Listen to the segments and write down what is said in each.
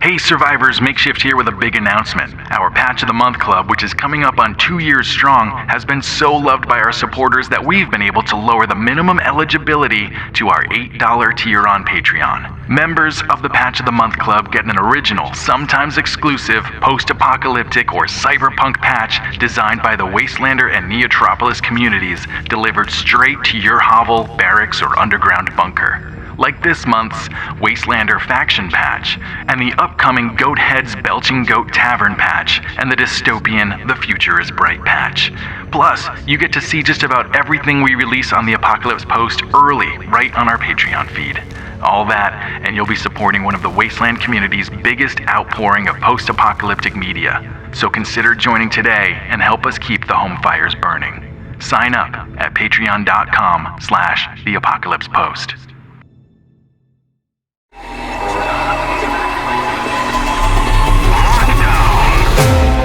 Hey survivors, MakeShift here with a big announcement. Our Patch of the Month Club, which is coming up on 2 years strong, has been so loved by our supporters that we've been able to lower the minimum eligibility to our $8 tier on Patreon. Members of the Patch of the Month Club get an original, sometimes exclusive, post-apocalyptic or cyberpunk patch designed by the Wastelander and Neotropolis communities, delivered straight to your hovel, barracks, or underground bunker. Like this month's Wastelander Faction patch, and the upcoming Goathead's Belching Goat Tavern patch, and the dystopian The Future is Bright patch. Plus, you get to see just about everything we release on the Apocalypse Post early, right on our Patreon feed. All that, and you'll be supporting one of the Wasteland community's biggest outpouring of post-apocalyptic media. So consider joining today and help us keep the home fires burning. Sign up at patreon.com/theapocalypsepost.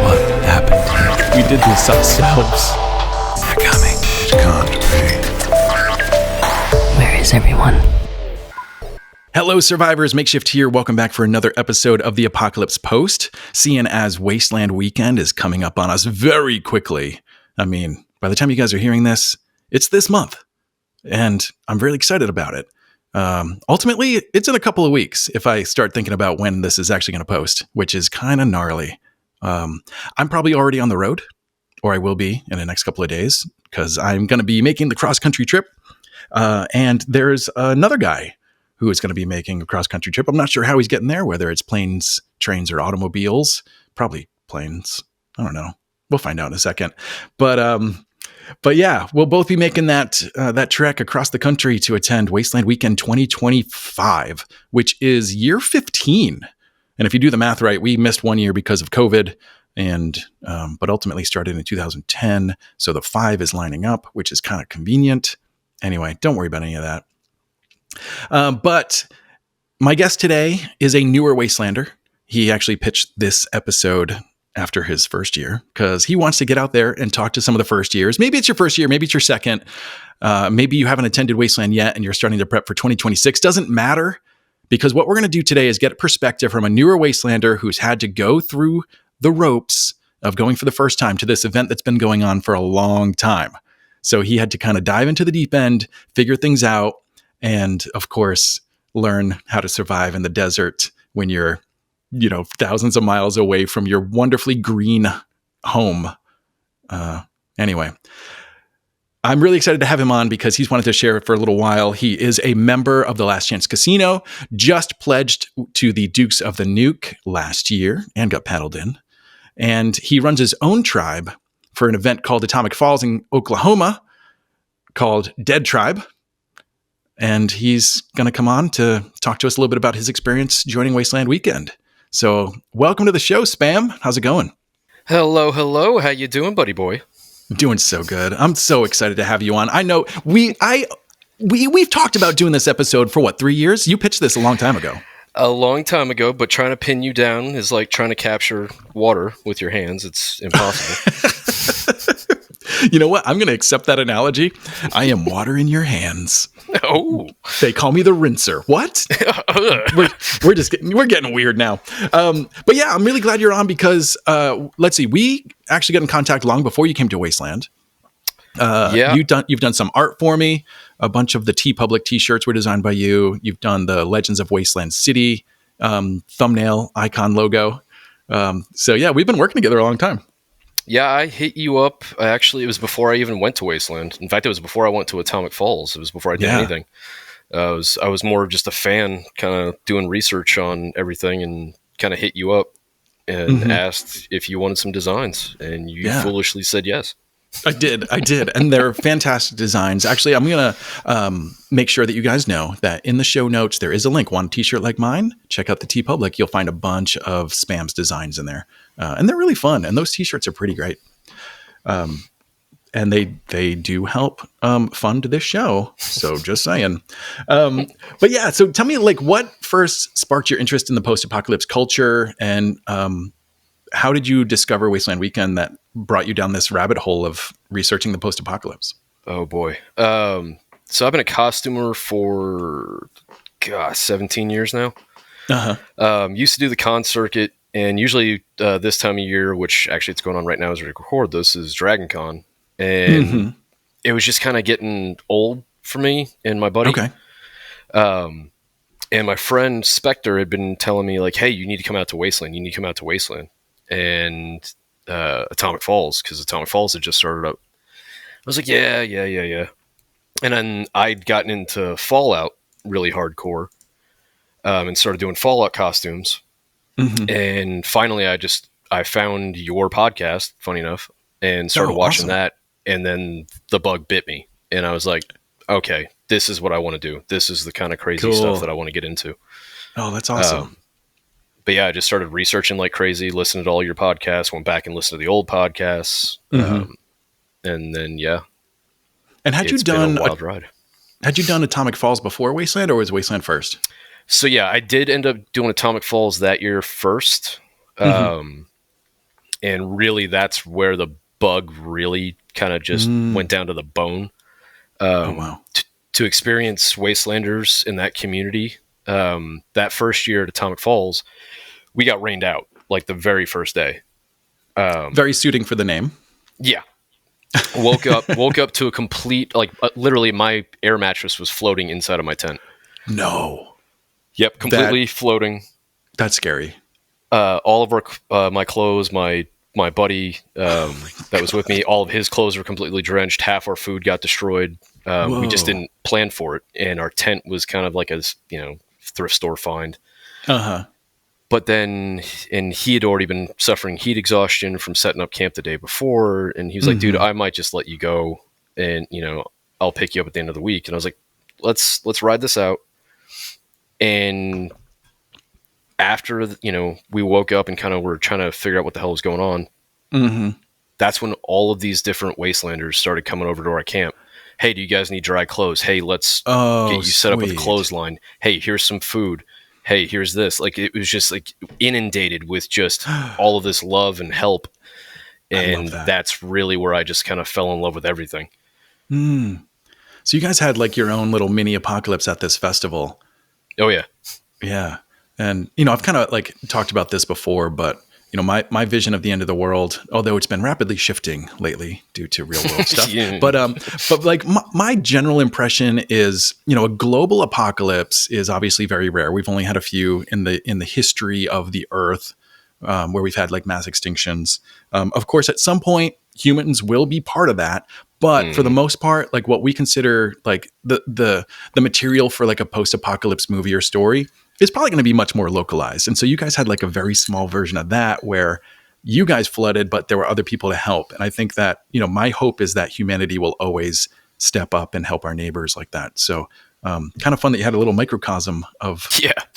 What happened here? We did this ourselves. They're coming. It can't be. Where is everyone? Hello, survivors. MakeShift here. Welcome back for another episode of the Apocalypse Post. Seeing as Wasteland Weekend is coming up on us very quickly. I mean, by the time you guys are hearing this, it's this month. And I'm really excited about it. Ultimately, it's in a couple of weeks if I start thinking about when this is actually going to post, which is kind of gnarly. I'm probably already on the road, or I will be in the next couple of days, because I'm going to be making the cross-country trip. And there's another guy who is going to be making a cross-country trip. I'm not sure how he's getting there, whether it's planes, trains, or automobiles. Probably planes. I don't know. We'll find out in a second. But yeah, we'll both be making that trek across the country to attend Wasteland Weekend 2025, which is year 15. And if you do the math right, we missed 1 year because of COVID, and but ultimately started in 2010. So the 5 is lining up, which is kind of convenient. Anyway, don't worry about any of that. But my guest today is a newer Wastelander. He actually pitched this episode after his first year because he wants to get out there and talk to some of the first years. Maybe it's your first year, maybe it's your second. Maybe you haven't attended Wasteland yet and you're starting to prep for 2026. Doesn't matter, because what we're going to do today is get a perspective from a newer Wastelander who's had to go through the ropes of going for the first time to this event that's been going on for a long time. So he had to kind of dive into the deep end, figure things out, and of course, learn how to survive in the desert when you're thousands of miles away from your wonderfully green home. Anyway, I'm really excited to have him on because he's wanted to share it for a little while. He is a member of the Last Chance Casino, just pledged to the Dukes of the Nuke last year and got paddled in. And he runs his own tribe for an event called Atomic Falls in Oklahoma called Dead Tribe. And he's going to come on to talk to us a little bit about his experience joining Wasteland Weekend. So welcome to the show, Spam. How's it going? Hello. How you doing, buddy boy? Doing so good. I'm so excited to have you on. I know we've talked about doing this episode for 3 years? You pitched this a long time ago. A long time ago, but trying to pin you down is like trying to capture water with your hands. It's impossible. You know what? I'm going to accept that analogy. I am water in your hands. Oh, they call me the rinser. What? we're getting weird now. But yeah, I'm really glad you're on because let's see, we actually got in contact long before you came to Wasteland. Yeah, you've done some art for me. A bunch of the TeePublic t-shirts were designed by you. You've done the Legends of Wasteland City thumbnail icon logo. So yeah, we've been working together a long time. Yeah, I hit you up. Actually, it was before I even went to Wasteland. In fact, it was before I went to Atomic Falls. It was before I did anything. I was more of just a fan, kind of doing research on everything, and kind of hit you up and asked if you wanted some designs, and you foolishly said yes. I did. And they're fantastic designs. Actually, I'm going to make sure that you guys know that in the show notes, there is a link. Want a t-shirt like mine? Check out the TeePublic. You'll find a bunch of Spam's designs in there. And they're really fun. And those t-shirts are pretty great. And they do help fund this show. So just saying. But yeah, so tell me, what first sparked your interest in the post-apocalypse culture, and how did you discover Wasteland Weekend that brought you down this rabbit hole of researching the post-apocalypse? Oh boy. So I've been a costumer for 17 years now. Used to do the con circuit, and usually this time of year, which actually it's going on right now as we record this, is Dragon Con. And it was just kind of getting old for me and my buddy. Okay. And my friend Spectre had been telling me, like, hey, you need to come out to Wasteland. You need to come out to Wasteland. And Atomic Falls, because Atomic Falls had just started up. I was like, yeah. And then I'd gotten into Fallout really hardcore and started doing Fallout costumes. And finally, I found your podcast, funny enough, and started watching that. And then the bug bit me. And I was like, okay, this is what I want to do. This is the kind of crazy stuff that I want to get into. Oh, that's awesome. But yeah, I just started researching like crazy, listened to all your podcasts, went back and listened to the old podcasts. And then, yeah. And had you done been a wild ride? Had you done Atomic Falls before Wasteland, or was Wasteland first? So yeah, I did end up doing Atomic Falls that year first. And really that's where the bug really kind of just went down to the bone. To experience Wastelanders in that community, that first year at Atomic Falls, we got rained out like the very first day. Very suiting for the name. Yeah. Woke up to a complete, like literally my air mattress was floating inside of my tent. No. Yep. Completely floating. That's scary. All of my clothes, my buddy that was with me, all of his clothes were completely drenched. Half our food got destroyed. We just didn't plan for it. And our tent was kind of like a, thrift store find. But then, and he had already been suffering heat exhaustion from setting up camp the day before. And he was like, dude, I might just let you go. And, I'll pick you up at the end of the week. And I was like, let's ride this out. And after, we woke up and kind of were trying to figure out what the hell was going on. That's when all of these different Wastelanders started coming over to our camp. Hey, do you guys need dry clothes? Hey, let's get you set up with a clothesline. Hey, here's some food. Hey, here's this. Like, it was just like inundated with just all of this love and help. And that's really where I just kind of fell in love with everything. So you guys had like your own little mini apocalypse at this festival. Oh yeah. Yeah. And, I've kind of like talked about this before, but my vision of the end of the world, although it's been rapidly shifting lately due to real world stuff, but like my general impression is, a global apocalypse is obviously very rare. We've only had a few in the history of the Earth, where we've had like mass extinctions. Of course, at some point, humans will be part of that. But for the most part, like what we consider like the material for like a post-apocalypse movie or story is probably going to be much more localized. And so you guys had like a very small version of that where you guys flooded, but there were other people to help. And I think that, my hope is that humanity will always step up and help our neighbors like that. So kind of fun that you had a little microcosm of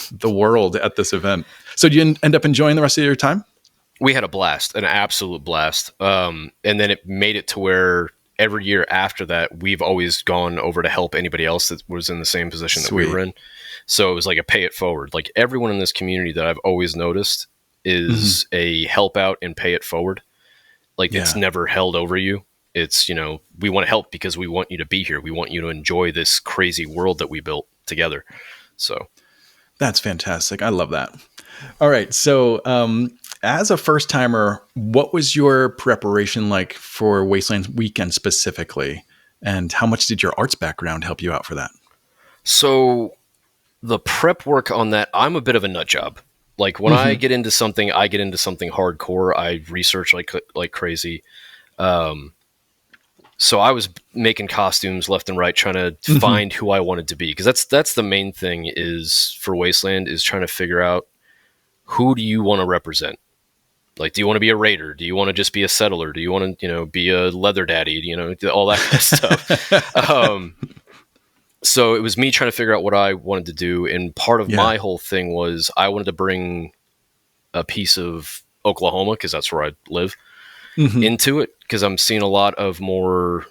the world at this event. So did you end up enjoying the rest of your time? We had a blast, an absolute blast. And then it made it to where every year after that, we've always gone over to help anybody else that was in the same position that we were in. So it was like a pay it forward. Like everyone in this community that I've always noticed is a help out and pay it forward. Like it's never held over you. It's, we want to help because we want you to be here. We want you to enjoy this crazy world that we built together. So that's fantastic. I love that. All right. So, as a first timer, what was your preparation like for Wasteland Weekend specifically? And how much did your arts background help you out for that? So the prep work on that, I'm a bit of a nut job. Like when I get into something hardcore. I research like crazy. So I was making costumes left and right, trying to find who I wanted to be. Because that's the main thing is for Wasteland is trying to figure out who do you want to represent? Like, do you want to be a raider? Do you want to just be a settler? Do you want to, be a leather daddy? All that kind of stuff. So it was me trying to figure out what I wanted to do. And part of my whole thing was I wanted to bring a piece of Oklahoma, because that's where I live, into it. Because I'm seeing a lot of more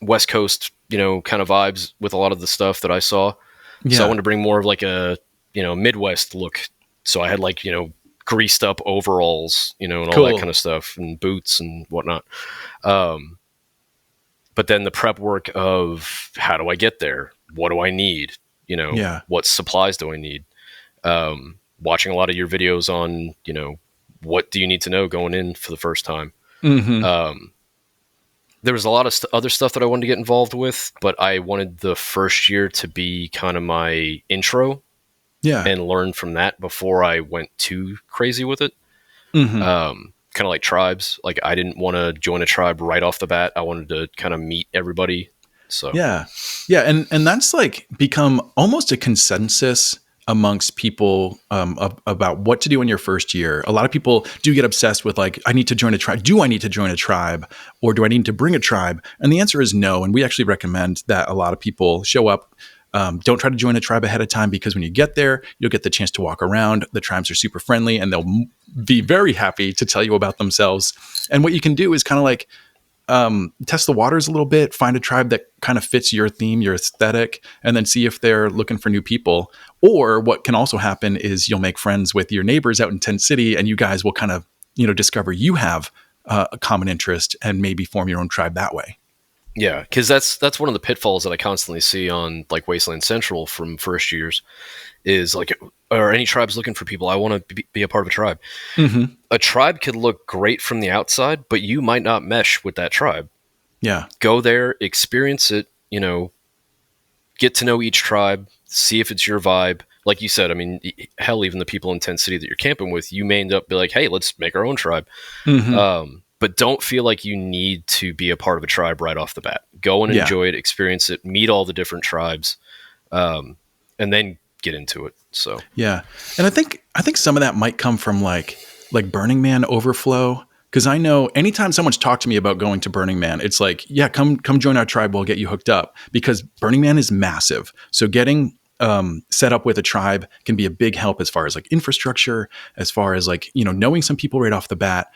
West Coast, kind of vibes with a lot of the stuff that I saw. Yeah. So I wanted to bring more of like a, Midwest look. So I had like, greased up overalls, and all that kind of stuff, and boots and whatnot. But then the prep work of how do I get there? What do I need? What supplies do I need? Watching a lot of your videos on, what do you need to know going in for the first time. There was a lot of other stuff that I wanted to get involved with, but I wanted the first year to be kind of my intro and learn from that before I went too crazy with it. Kind of like tribes. Like, I didn't want to join a tribe right off the bat. I wanted to kind of meet everybody. So yeah. And that's like become almost a consensus amongst people about what to do in your first year. A lot of people do get obsessed with like, I need to join a tribe. Do I need to join a tribe, or do I need to bring a tribe? And the answer is no. And we actually recommend that a lot of people show up. Don't try to join a tribe ahead of time, because when you get there, you'll get the chance to walk around. The tribes are super friendly, and they'll be very happy to tell you about themselves. And what you can do is kind of like test the waters a little bit, find a tribe that kind of fits your theme, your aesthetic, and then see if they're looking for new people. Or what can also happen is you'll make friends with your neighbors out in Tent City, and you guys will kind of, discover you have a common interest and maybe form your own tribe that way. Yeah, because that's one of the pitfalls that I constantly see on like Wasteland Central from first years is like, are any tribes looking for people? I want to be a part of a tribe. A tribe could look great from the outside, but you might not mesh with that tribe. Yeah. Go there, experience it, get to know each tribe, see if it's your vibe. Like you said, I mean, hell, even the people in Tent City that you're camping with, you may end up be like, hey, let's make our own tribe. But don't feel like you need to be a part of a tribe right off the bat. Go and enjoy it, experience it, meet all the different tribes, and then get into it. So yeah, and I think some of that might come from like Burning Man overflow, because I know anytime someone's talked to me about going to Burning Man, it's like, yeah, come join our tribe, we'll get you hooked up, because Burning Man is massive. So getting set up with a tribe can be a big help as far as like infrastructure, as far as like knowing some people right off the bat.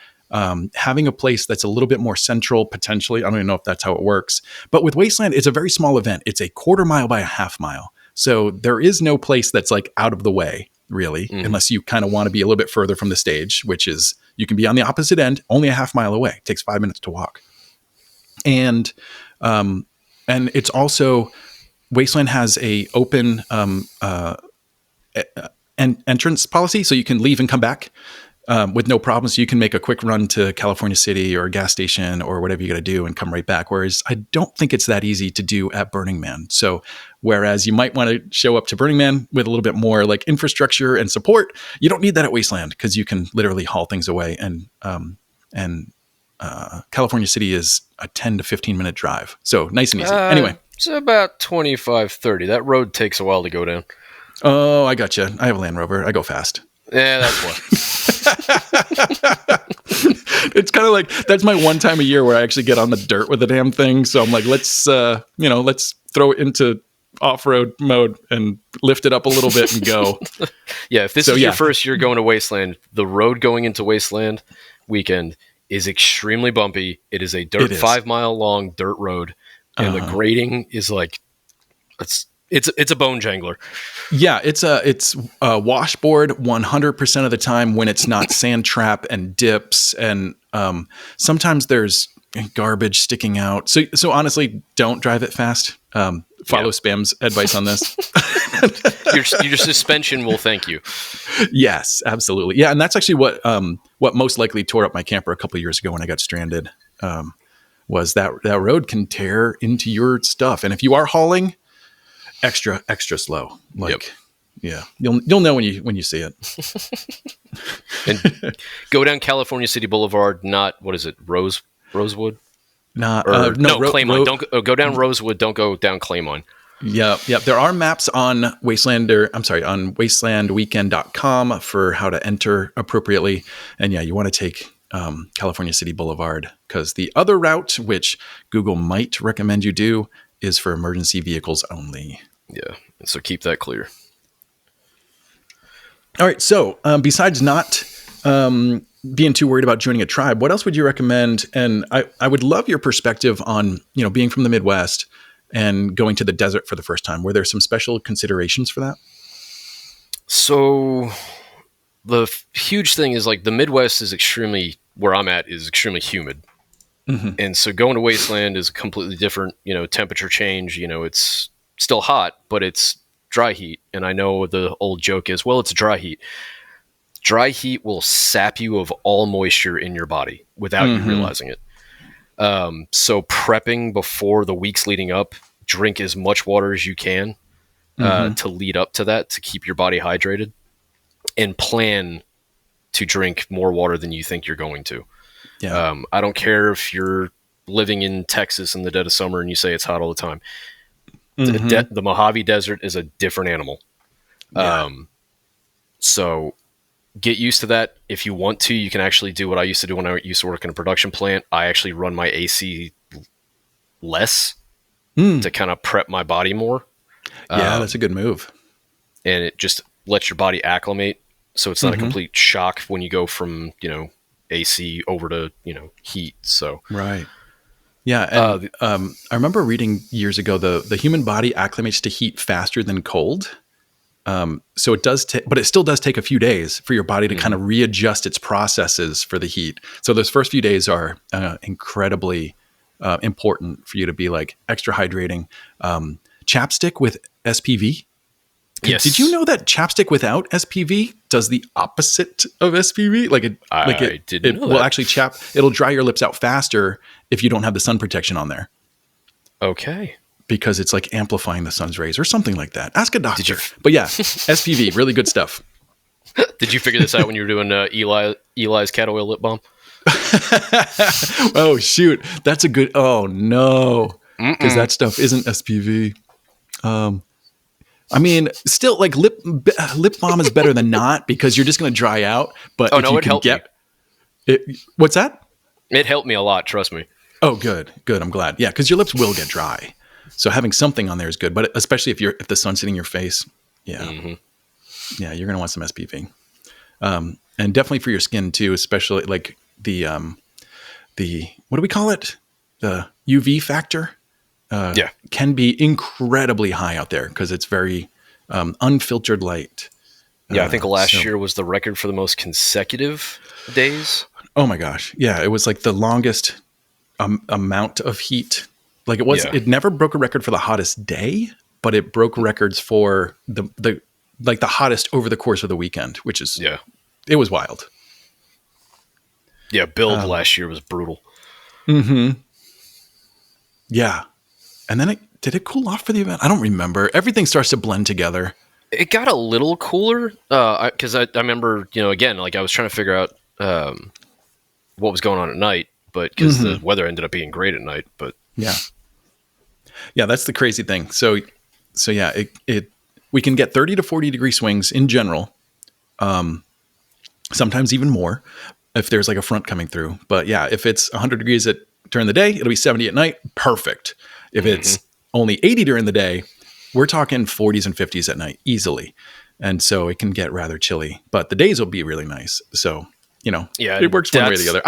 Having a place that's a little bit more central, potentially. I don't even know if that's how it works. But with Wasteland, it's a very small event. It's a 1/4 mile by a 1/2 mile. So there is no place that's like out of the way, really, unless you kind of want to be a little bit further from the stage, which is you can be on the opposite end, only a 1/2 mile away. It takes 5 minutes to walk. And it's also, Wasteland has a open entrance policy, so you can leave and come back with no problem. So you can make a quick run to California City or a gas station or whatever you got to do and come right back. Whereas I don't think it's that easy to do at Burning Man. So whereas you might want to show up to Burning Man with a little bit more like infrastructure and support, you don't need that at Wasteland, because you can literally haul things away. And California City is a 10 to 15 minute drive. So nice and easy. Anyway. It's about 25, 30. That road takes a while to go down. Oh, I gotcha. I have a Land Rover. I go fast. Yeah, that's why. It's kind of like, that's my one time a year where I actually get on the dirt with the damn thing. So I'm like, let's throw it into off-road mode and lift it up a little bit and go. Yeah, if this is your first year going to Wasteland, the road going into Wasteland Weekend is extremely bumpy. It is a 5 mile long dirt road, and the grading is like, it's a bone jangler. Yeah, it's a washboard 100% of the time when it's not sand trap and dips, and sometimes there's garbage sticking out. So honestly, don't drive it fast. Follow Spam's advice on this. Your suspension will thank you. Yes, absolutely. Yeah, and that's actually what most likely tore up my camper a couple of years ago when I got stranded. Was that road can tear into your stuff, and if you are hauling, extra slow. Yeah, you'll know when you see it. And go down California City Boulevard, not, what is it, Rosewood? Claymont. Don't go down Rosewood. Don't go down Claymont. Yeah. There are maps on on wastelandweekend.com for how to enter appropriately. And yeah, you want to take California City Boulevard, because the other route, which Google might recommend you do, is for emergency vehicles only. Yeah, so keep that clear. All right, so besides not being too worried about joining a tribe, what else would you recommend? And I would love your perspective on, being from the Midwest and going to the desert for the first time. Were there some special considerations for that? So the huge thing is, like, the Midwest is where I'm at is extremely humid. Mm-hmm. And so going to Wasteland is completely different, temperature change. It's still hot, but it's dry heat, and I know the old joke is, well, it's dry heat. Dry heat will sap you of all moisture in your body without you realizing it. So prepping before the weeks leading up, drink as much water as you can to lead up to that, to keep your body hydrated, and plan to drink more water than you think you're going to. Yeah. I don't care if you're living in Texas in the dead of summer and you say it's hot all the time. The Mojave Desert is a different animal. Yeah. So get used to that. If you want to, you can actually do what I used to do when I used to work in a production plant. I actually run my AC less to kind of prep my body more. Yeah, that's a good move. And it just lets your body acclimate. So it's not a complete shock when you go from, AC over to, heat. So, right. Yeah. And, I remember reading years ago, the human body acclimates to heat faster than cold. So it does but it still does take a few days for your body to kind of readjust its processes for the heat. So those first few days are incredibly important for you to be like extra hydrating. Chapstick with SPV. Yes. Did you know that chapstick without SPV does the opposite of SPV? I didn't know will that. actually it'll dry your lips out faster if you don't have the sun protection on there. Okay. Because it's like amplifying the sun's rays or something like that. Ask a doctor. But yeah, SPV, really good stuff. Did you figure this out when you were doing Eli's cat oil lip balm? Oh, shoot. That's a good... Oh, no. Because that stuff isn't SPV. I mean, still, like, lip balm is better than not because you're just going to dry out. But if you can get... What's that? It helped me a lot, trust me. Oh, good. Good. I'm glad. Yeah, because your lips will get dry. So having something on there is good, but especially if the sun's hitting your face, yeah, you're gonna want some SPV, and definitely for your skin too, especially like the what do we call it? The UV factor, can be incredibly high out there because it's very unfiltered light. Yeah, I think last year was the record for the most consecutive days. Oh my gosh, yeah, it was like the longest amount of heat. Like it never broke a record for the hottest day, but it broke records for the hottest over the course of the weekend, which is, it was wild. Yeah. Build last year was brutal. Yeah. And then did it cool off for the event? I don't remember. Everything starts to blend together. It got a little cooler. Cause I remember, again, like I was trying to figure out, what was going on at night, but cause the weather ended up being great at night, but yeah, that's the crazy thing. So yeah, we can get 30 to 40 degree swings in general. Sometimes even more if there's like a front coming through. But yeah, if it's 100 degrees during the day, it'll be 70 at night. Perfect. If it's only 80 during the day, we're talking 40s and 50s at night easily. And so it can get rather chilly, but the days will be really nice. So, it works one way or the other.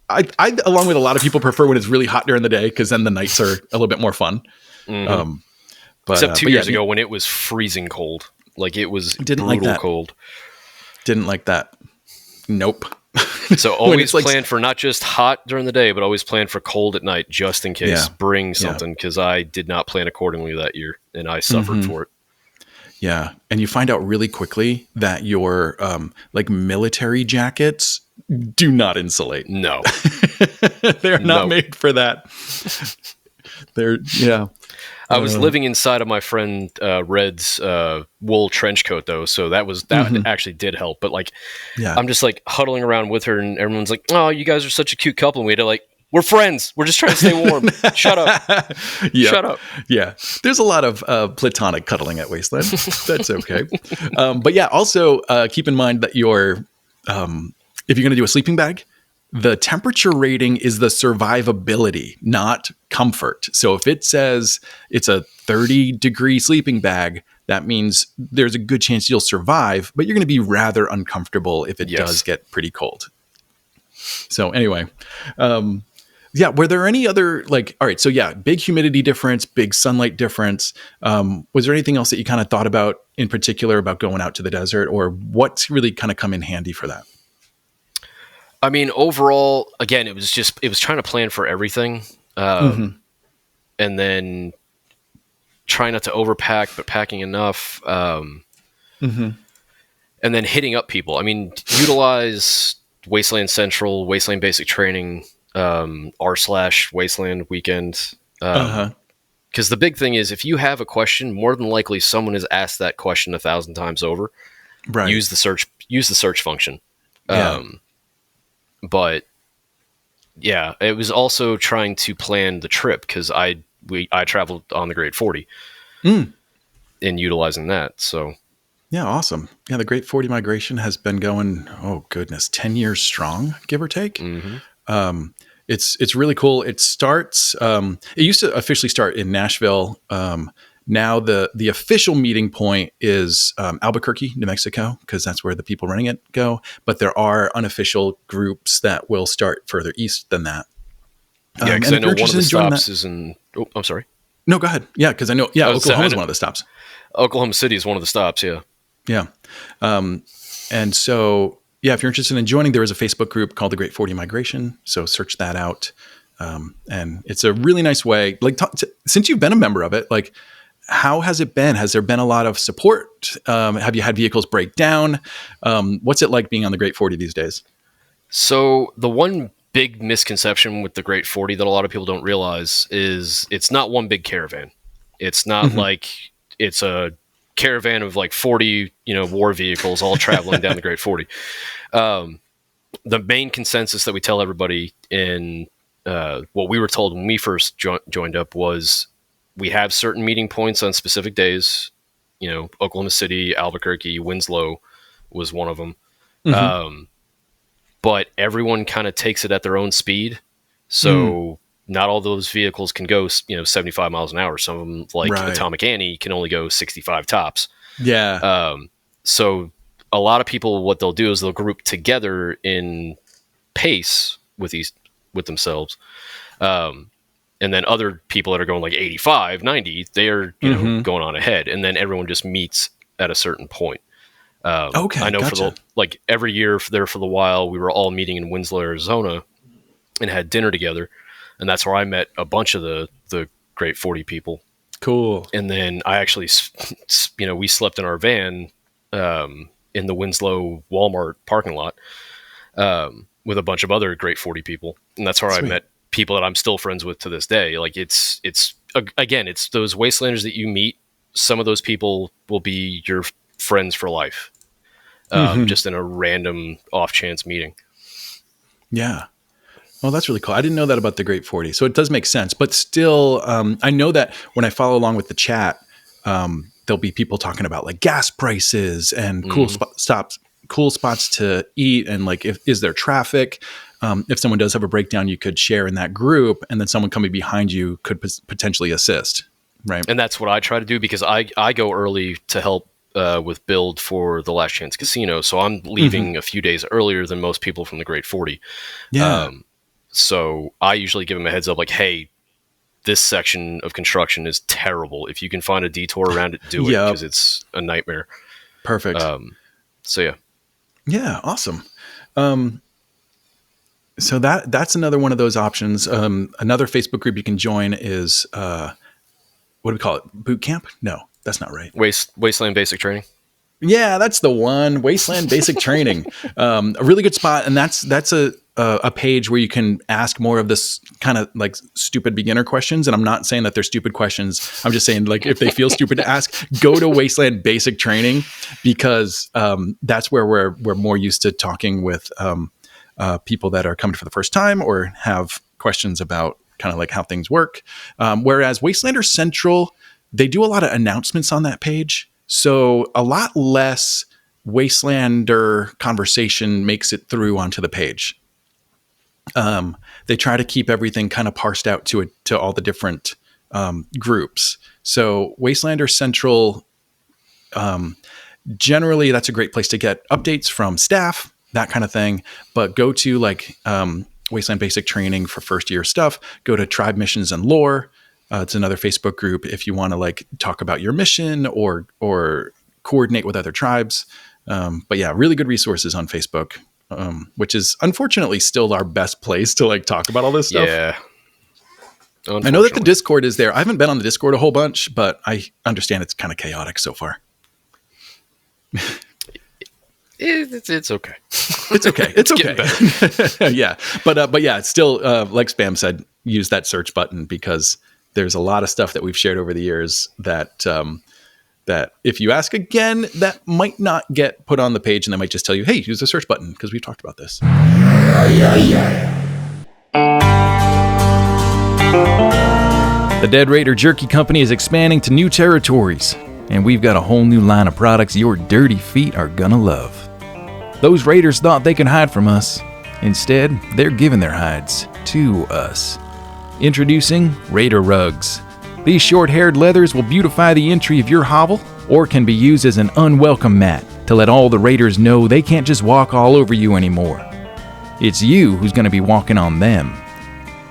I, along with a lot of people, prefer when it's really hot during the day because then the nights are a little bit more fun. Except 2 years ago when it was freezing cold. Like it was brutal cold. Didn't like that. Nope. So always plan for not just hot during the day, but always plan for cold at night just in case. Bring something because I did not plan accordingly that year and I suffered for it. Yeah. And you find out really quickly that your like military jackets do not insulate. No. They're not made for that. I was living inside of my friend Red's wool trench coat though, so that actually did help. But like, I'm just like huddling around with her, and everyone's like, "Oh, you guys are such a cute couple." And we had to like, we're friends. We're just trying to stay warm. Shut up. Shut up. Yeah. There's a lot of platonic cuddling at Wasteland. That's okay. But yeah, also keep in mind that if you're going to do a sleeping bag, the temperature rating is the survivability, not comfort. So if it says it's a 30-degree sleeping bag, that means there's a good chance you'll survive, but you're going to be rather uncomfortable if it does get pretty cold. So anyway, were there any other all right, so big humidity difference, big sunlight difference. Was there anything else that you kind of thought about in particular about going out to the desert, or what's really kind of come in handy for that? I mean, overall, again, it was trying to plan for everything. And then trying not to overpack, but packing enough. And then hitting up people. I mean, utilize Wasteland Central, Wasteland Basic Training, r/Wasteland Weekend. Because the big thing is, if you have a question, more than likely someone has asked that question 1,000 times over. Right. Use the search function. Yeah. But yeah, it was also trying to plan the trip because I traveled on the Great 40 and utilizing that. So yeah, awesome. Yeah, the Great 40 migration has been going, 10 years strong, give or take. It's really cool. It starts, it used to officially start in Nashville. Now the official meeting point is Albuquerque, New Mexico, because that's where the people running it go. But there are unofficial groups that will start further east than that. Yeah, because I know one of the stops is in... Oh, I'm sorry. No, go ahead. Yeah, because I know... Yeah, Oklahoma is one of the stops. Oklahoma City is one of the stops, yeah. Yeah. And so... Yeah, if you're interested in joining, there is a Facebook group called the Great 40 Migration. So search that out. And it's a really nice way. Like, since you've been a member of it, like, how has it been? Has there been a lot of support? Have you had vehicles break down? What's it like being on the Great 40 these days? So the one big misconception with the Great 40 that a lot of people don't realize is it's not one big caravan. It's not like it's a caravan of like 40, war vehicles all traveling down the Great 40. The main consensus that we tell everybody in what we were told when we first joined up was we have certain meeting points on specific days. Oklahoma City, Albuquerque, Winslow was one of them. But everyone kind of takes it at their own speed. So not all those vehicles can go, 75 miles an hour. Some of them, like Atomic Annie, can only go 65 tops. Yeah. So a lot of people, what they'll do is they'll group together in pace with themselves. And then other people that are going like 85, 90, they're going on ahead. And then everyone just meets at a certain point. Okay, I know gotcha. Every year there for the while, we were all meeting in Winslow, Arizona and had dinner together. And that's where I met a bunch of the Great 40 people. Cool. And then I actually, we slept in our van in the Winslow Walmart parking lot with a bunch of other Great 40 people. And that's where I met people that I'm still friends with to this day. Like it's those Wastelanders that you meet. Some of those people will be your friends for life, just in a random off chance meeting. Yeah. Well, that's really cool. I didn't know that about the Great 40. So it does make sense. But still, I know that when I follow along with the chat, there'll be people talking about like gas prices and cool spots to eat. And like, is there traffic? If someone does have a breakdown, you could share in that group, and then someone coming behind you could potentially assist. Right. And that's what I try to do because I go early to help with build for the Last Chance Casino. So I'm leaving a few days earlier than most people from the Great 40. Yeah. So I usually give them a heads up like, hey, this section of construction is terrible. If you can find a detour around it, do it because it's a nightmare. Perfect. So yeah. Yeah. Awesome. So that's another one of those options. Another Facebook group you can join is, what do we call it? Boot camp? No, that's not right. Wasteland Basic Training. Yeah, that's the one. Wasteland Basic Training. A really good spot. And that's a page where you can ask more of this kind of like stupid beginner questions. And I'm not saying that they're stupid questions. I'm just saying like if they feel stupid to ask, go to Wasteland Basic Training because that's where we're more used to talking with people that are coming for the first time or have questions about kind of like how things work. Whereas Wastelander Central, they do a lot of announcements on that page. So a lot less Wastelander conversation makes it through onto the page. They try to keep everything kind of parsed out to all the different groups. So Wastelander Central, generally that's a great place to get updates from staff, that kind of thing. But go to like Wasteland Basic Training for first year stuff. Go to Tribe Missions and Lore. It's another Facebook group if you want to like talk about your mission or coordinate with other tribes. But yeah, really good resources on Facebook, which is unfortunately still our best place to like talk about all this stuff. Yeah. I know that the Discord is there. I haven't been on the Discord a whole bunch, but I understand it's kind of chaotic so far. It's okay. It's okay. It's okay. Yeah. But yeah, it's still, like Spam said, use that search button because there's a lot of stuff that we've shared over the years that if you ask again, that might not get put on the page and they might just tell you, hey, use the search button because we've talked about this. The Dead Raider Jerky Company is expanding to new territories, and we've got a whole new line of products your dirty feet are gonna love. Those raiders thought they could hide from us. Instead, they're giving their hides to us. Introducing Raider Rugs. These short-haired leathers will beautify the entry of your hovel, or can be used as an unwelcome mat to let all the raiders know they can't just walk all over you anymore. It's you who's going to be walking on them.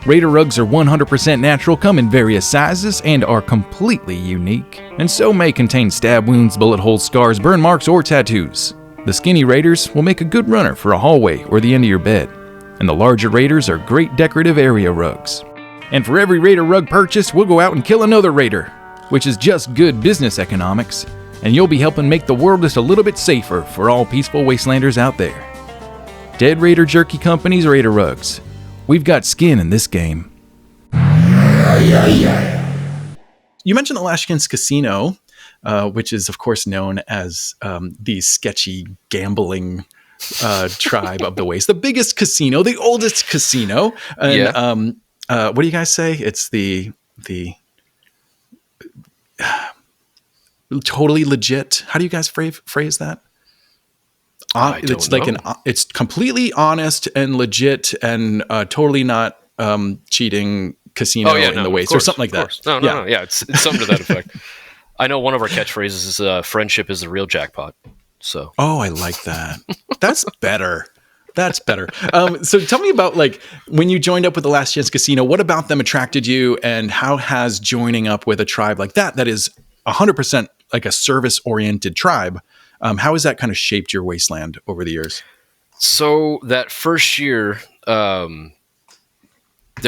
Raider rugs are 100% natural, come in various sizes, and are completely unique, and so may contain stab wounds, bullet holes, scars, burn marks, or tattoos. The skinny raiders will make a good runner for a hallway or the end of your bed, and the larger raiders are great decorative area rugs. And for every raider rug purchased, we'll go out and kill another raider, which is just good business economics, and you'll be helping make the world just a little bit safer for all peaceful wastelanders out there. Dead Raider Jerky Company's Raider Rugs. We've got skin in this game. You mentioned the Lashkins Casino, which is, of course, known as the sketchy gambling tribe of the Waste. The biggest casino, the oldest casino. And what do you guys say? It's the totally legit. How do you guys phrase that? It's completely honest and legit and totally not cheating casino in the Waste or something like that. No. Yeah, it's something to that effect. I know one of our catchphrases is friendship is the real jackpot. So. Oh, I like that. That's better. That's better. So tell me about when you joined up with the Last Chance Casino, what about them attracted you and how has joining up with a tribe like that is 100% like a service-oriented tribe, how has that kind of shaped your wasteland over the years? So that first year, there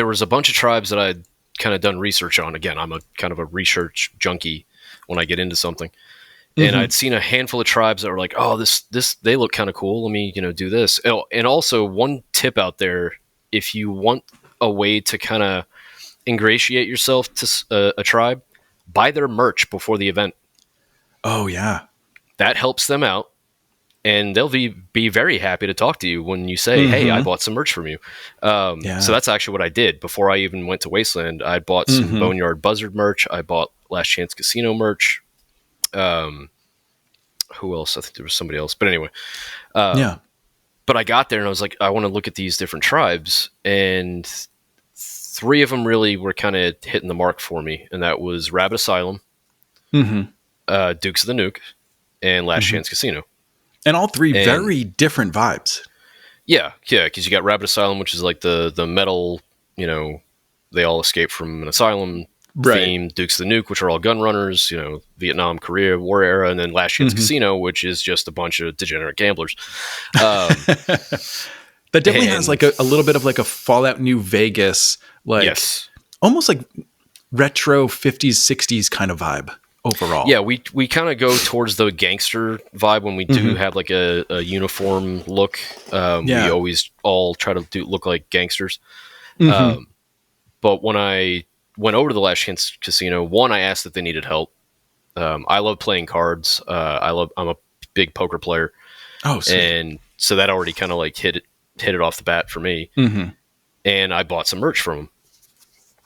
was a bunch of tribes that I'd kind of done research on. Again, I'm a kind of a research junkie when I get into something. And I'd seen a handful of tribes that were like, oh, this they look kind of cool. Let me, do this. Oh, and also one tip out there, if you want a way to kind of ingratiate yourself to a tribe, buy their merch before the event. Oh, yeah. That helps them out. And they'll be very happy to talk to you when you say, hey, I bought some merch from you. So that's actually what I did. Before I even went to Wasteland, I bought some Boneyard Buzzard merch. I bought Last Chance Casino merch. Who else? I think there was somebody else. But anyway. But I got there and I was like, I want to look at these different tribes. And 3 of them really were kind of hitting the mark for me. And that was Rabbit Asylum, Dukes of the Nuke, and Last Chance Casino. And all 3 very different vibes. Yeah, because you got Rabbit Asylum, which is like the metal, they all escape from an asylum theme. Dukes of the Nuke, which are all gun runners, Vietnam, Korea, war era, and then Last Chance Casino, which is just a bunch of degenerate gamblers. That definitely has like a little bit of like a Fallout New Vegas, almost like retro 50s, 60s kind of vibe. Overall, yeah, we kind of go towards the gangster vibe when we do have like a uniform look. We always all try to look like gangsters. But when I went over to the Last Chance Casino, I asked if they needed help. I love playing cards. I'm a big poker player. Oh, sweet. And so that already kind of like hit it off the bat for me. And I bought some merch from them,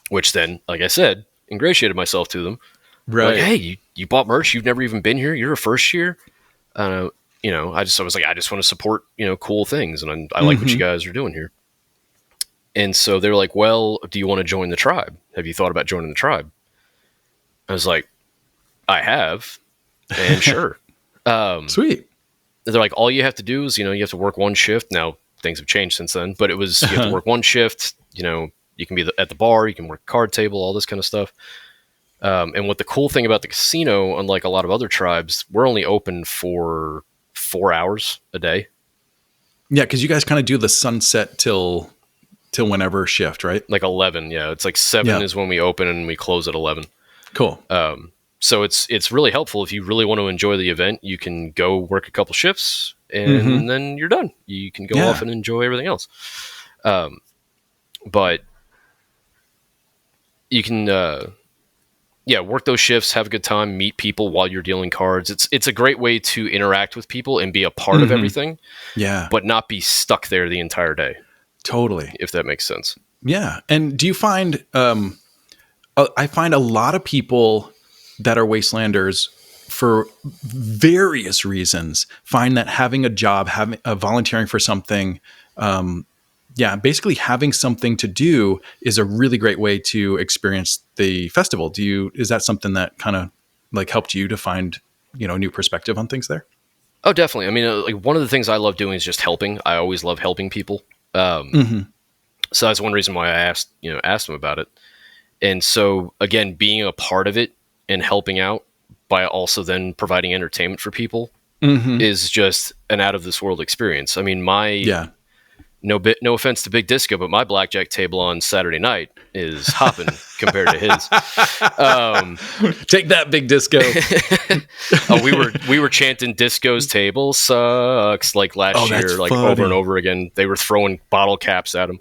which then, like I said, ingratiated myself to them. Right. Like, hey, you bought merch. You've never even been here. You're a first year. I was like, I just want to support, cool things. And I like what you guys are doing here. And so they're like, well, do you want to join the tribe? Have you thought about joining the tribe? I was like, I have. And sure. Sweet. They're like, all you have to do is, you have to work one shift. Now things have changed since then, but it was, you have to work one shift, you can be at the bar, you can work card table, all this kind of stuff. And what the cool thing about the casino, unlike a lot of other tribes, we're only open for 4 hours a day. Yeah, because you guys kind of do the sunset till till whenever shift, right? Like 11. Yeah, it's like 7 is when we open and we close at 11. Cool. So it's really helpful if you really want to enjoy the event. You can go work a couple shifts and then you're done. You can go off and enjoy everything else. But you can, work those shifts, have a good time, meet people while you're dealing cards. It's a great way to interact with people and be a part of everything. Yeah. But not be stuck there the entire day. Totally. If that makes sense. Yeah. And do you find, I find a lot of people that are Wastelanders for various reasons find that having a job, having volunteering for something, basically having something to do is a really great way to experience the festival. Is that something that kind of like helped you to find, new perspective on things there? Oh, definitely. I mean, like one of the things I love doing is just helping. I always love helping people. So that's one reason why I asked them about it. And so again, being a part of it and helping out by also then providing entertainment for people is just an out of this world experience. I mean, no offense to Big Disco, but my blackjack table on Saturday night is hopping compared to his. Take that, Big Disco. We were chanting "Disco's table sucks" like last year, like funny. Over and over again. They were throwing bottle caps at him.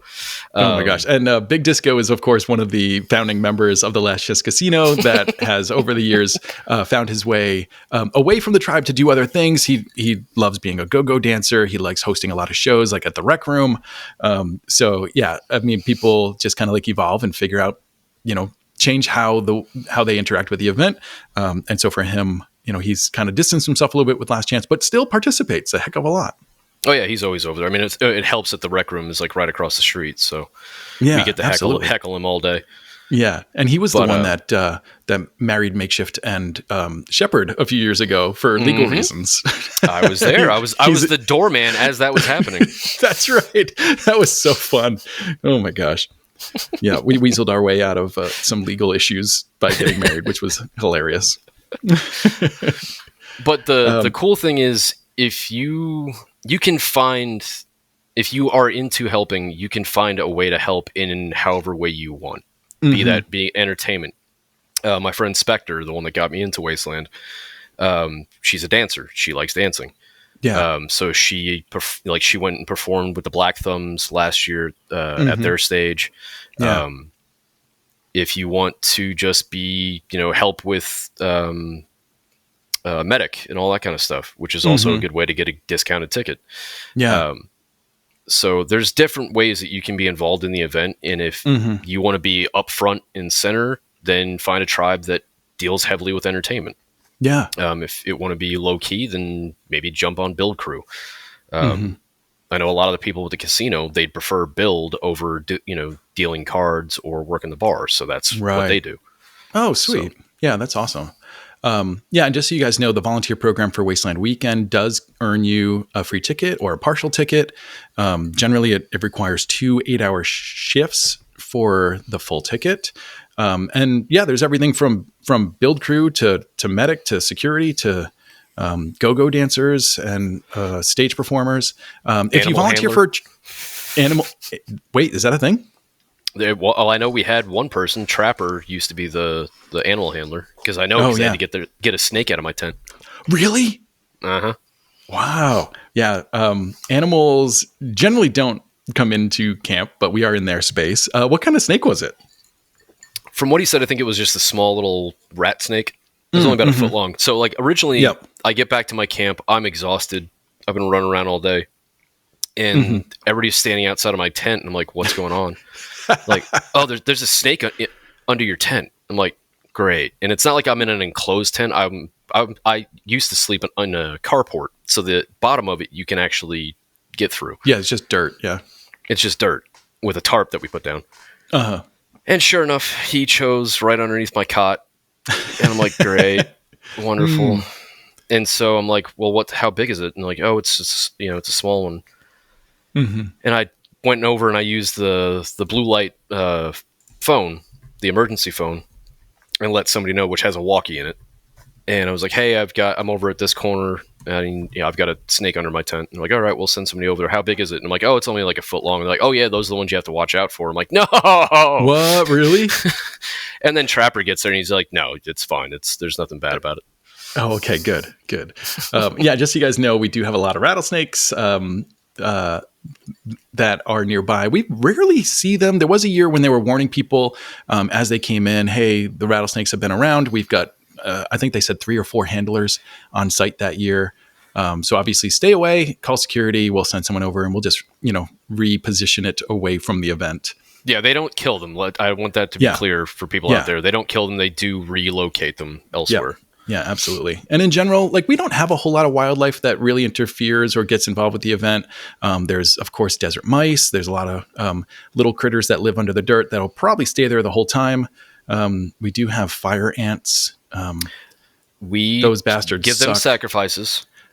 Oh my gosh! And Big Disco is, of course, one of the founding members of the Last Chess Casino that has, over the years, found his way away from the tribe to do other things. He loves being a go-go dancer. He likes hosting a lot of shows, like at the Rec Room. So yeah, I mean, people just kind of like evolve and figure out, change how they interact with the event. And so for him, he's kind of distanced himself a little bit with Last Chance, but still participates a heck of a lot. Oh yeah, he's always over there. I mean, it helps that the Rec Room is like right across the street, so we get to heckle him all day. Yeah, and he was the one that married MakeShift and Shepard a few years ago for legal reasons. I was there. I was the doorman as that was happening. That's right. That was so fun. Oh my gosh. Yeah, we weaseled our way out of some legal issues by getting married, which was hilarious. But the cool thing is, if you are into helping, you can find a way to help in however way you want. Be that being entertainment. My friend Spectre, the one that got me into Wasteland, she's a dancer. She likes dancing. Yeah. So she went and performed with the Black Thumbs last year at their stage. Yeah. If you want to just be, help with medic and all that kind of stuff, which is also a good way to get a discounted ticket. Yeah. So there's different ways that you can be involved in the event. And if you want to be up front and center, then find a tribe that deals heavily with entertainment. Yeah. If it want to be low key, then maybe jump on build crew. I know a lot of the people with the casino, they'd prefer build over, dealing cards or working the bar. So that's what they do. Oh, sweet. So, yeah, that's awesome. And just so you guys know, the volunteer program for Wasteland Weekend does earn you a free ticket or a partial ticket. Generally, it requires 2 8-hour shifts for the full ticket. There's everything from build crew to medic to security to go-go dancers and stage performers. If you volunteer handler. For animal, wait, is that a thing? Well, I know we had one person. Trapper used to be the animal handler, because I know they had to get a snake out of my tent. Really? Uh-huh. Wow. Yeah. Animals generally don't come into camp, but we are in their space. What kind of snake was it? From what he said, I think it was just a small little rat snake. It was only about a foot long. So like originally, I get back to my camp. I'm exhausted. I've been running around all day. And everybody's standing outside of my tent. And I'm like, what's going on? Like, oh, there's a snake under your tent. I'm like, great. And it's not like I'm in an enclosed tent. I used to sleep in a carport, so the bottom of it you can actually get through. Yeah, it's just dirt. Yeah, it's just dirt with a tarp that we put down. And sure enough, he chose right underneath my cot, and I'm like, great, wonderful. And so I'm like, well, how big is it? And like, oh, it's just, it's a small one. And I went over and I used the blue light phone, the emergency phone, and let somebody know, which has a walkie in it. And I was like, hey, I'm over at this corner, and I've got a snake under my tent. And I'm like, all right, we'll send somebody over there. How big is it? And I'm like, oh, it's only like a foot long. And they're like, oh yeah, those are the ones you have to watch out for. I'm like, no. What, really? And then Trapper gets there and he's like, no, it's fine. There's nothing bad about it. Oh, okay, good. Yeah, just so you guys know, we do have a lot of rattlesnakes that are nearby. We rarely see them. There was a year when they were warning people as they came in, hey, the rattlesnakes have been around. We've got, I think they said 3 or 4 handlers on site that year. So obviously stay away, call security. We'll send someone over and we'll just, reposition it away from the event. Yeah, they don't kill them. I want that to be clear for people out there. They don't kill them. They do relocate them elsewhere. Yeah, absolutely. And in general, we don't have a whole lot of wildlife that really interferes or gets involved with the event. There's, of course, desert mice. There's a lot of little critters that live under the dirt that'll probably stay there the whole time. We do have fire ants. Those bastards give them suck.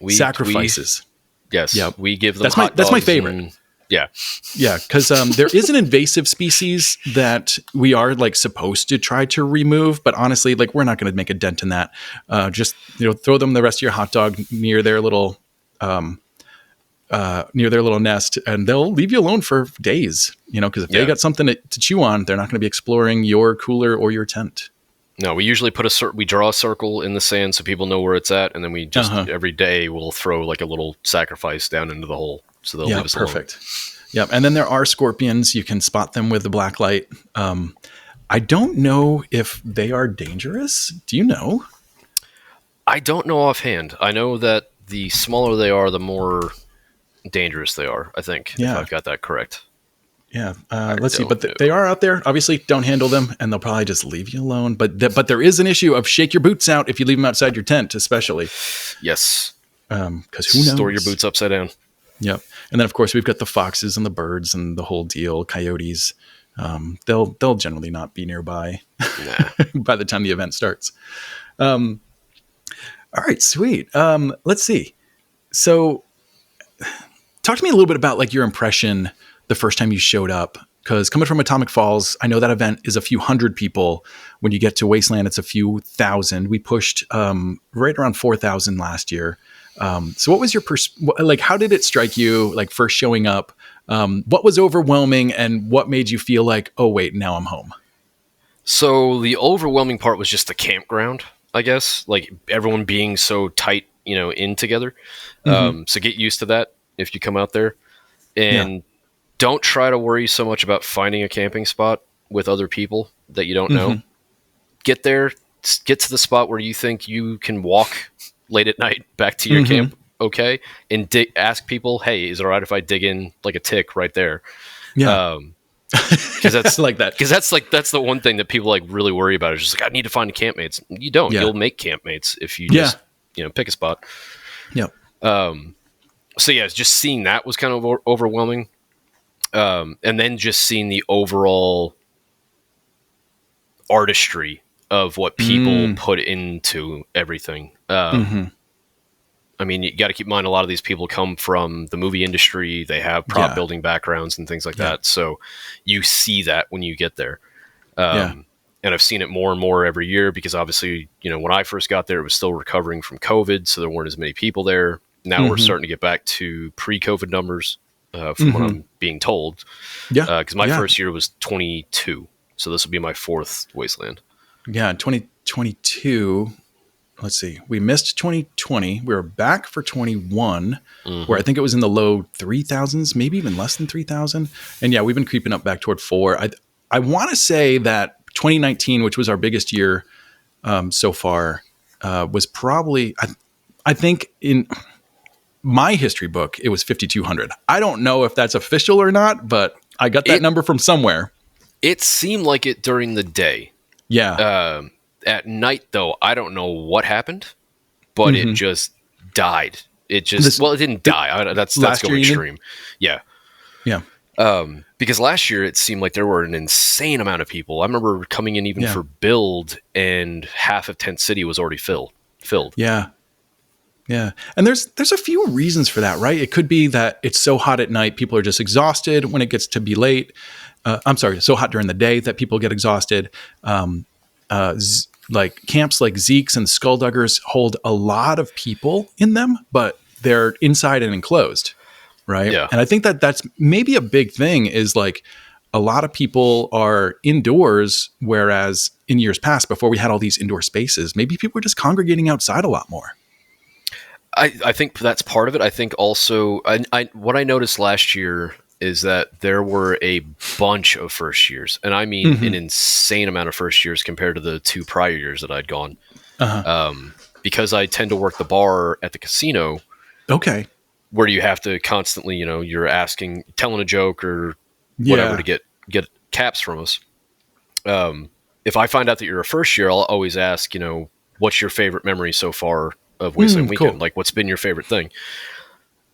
Sacrifices. Yes. Yep. We give them That's my favorite. Yeah, because there is an invasive species that we are supposed to try to remove, but honestly, we're not going to make a dent in that. Just throw them the rest of your hot dog near their little nest, and they'll leave you alone for days. Because if they got something to chew on, they're not going to be exploring your cooler or your tent. No, we usually we draw a circle in the sand so people know where it's at, and then we just every day we'll throw a little sacrifice down into the hole. So they'll leave us perfect. Yep. And then there are scorpions. You can spot them with the black light. I don't know if they are dangerous. Do you know? I don't know offhand. I know that the smaller they are, the more dangerous they are, I think, if I've got that correct. Yeah. Let's see. But they are out there. Obviously, don't handle them, and they'll probably just leave you alone. But there is an issue of shake your boots out if you leave them outside your tent, especially. Yes. Because who knows? Store your boots upside down. Yep. And then, of course, we've got the foxes and the birds and the whole deal, coyotes. They'll generally not be nearby by the time the event starts. All right, sweet. Let's see. So talk to me a little bit about your impression the first time you showed up. Because coming from Atomic Falls, I know that event is a few hundred people. When you get to Wasteland, it's a few thousand. We pushed right around 4,000 last year. So what was your how did it strike you first showing up? What was overwhelming and what made you feel oh wait, now I'm home? So the overwhelming part was just the campground, I guess, everyone being so tight, in together. So get used to that if you come out there, and don't try to worry so much about finding a camping spot with other people that you don't know. Get there, get to the spot where you think you can walk late at night back to your camp, okay? And ask people, hey, is it all right if I dig in a tick right there? Yeah. Because that's that. Because that's the one thing that people really worry about. Is just I need to find campmates. You don't. You'll make campmates if you just pick a spot. Yeah. So just seeing that was kind of overwhelming, and then just seeing the overall artistry of what people put into everything. I mean, you got to keep in mind a lot of these people come from the movie industry. They have prop building backgrounds and things like that. So you see that when you get there. And I've seen it more and more every year because obviously, when I first got there, it was still recovering from COVID. So there weren't as many people there. Now we're starting to get back to pre-COVID numbers from what I'm being told. Yeah. Because my first year was 22. So this will be my 4th Wasteland. Yeah. In 2022... let's see. We missed 2020. We were back for 21, where I think it was in the low 3,000s, maybe even less than 3,000. And we've been creeping up back toward 4. I want to say that 2019, which was our biggest year so far, was probably, I think in my history book, it was 5,200. I don't know if that's official or not, but I got that number from somewhere. It seemed like it during the day. Yeah. At night, though, I don't know what happened, but it just died. It just it didn't die. That's going extreme. Yeah. Because last year it seemed like there were an insane amount of people. I remember coming in even for build, and half of Tent City was already filled. Yeah. And there's a few reasons for that, right? It could be that it's so hot at night, people are just exhausted when it gets to be late. So hot during the day that people get exhausted. like camps like Zeke's and Skullduggers hold a lot of people in them, but they're inside and enclosed, right? Yeah. And I think that that's maybe a big thing is like a lot of people are indoors, whereas in years past, before we had all these indoor spaces, maybe people were just congregating outside a lot more. I think that's part of it. I think also, what I noticed last year is that there were a bunch of first years, and I mean an insane amount of first years compared to the 2 prior years that I'd gone. Because I tend to work the bar at the casino. Okay. Where you have to constantly, you're telling a joke or whatever to get caps from us. If I find out that you're a first year, I'll always ask, what's your favorite memory so far of Wasteland Weekend? Cool. Like, what's been your favorite thing?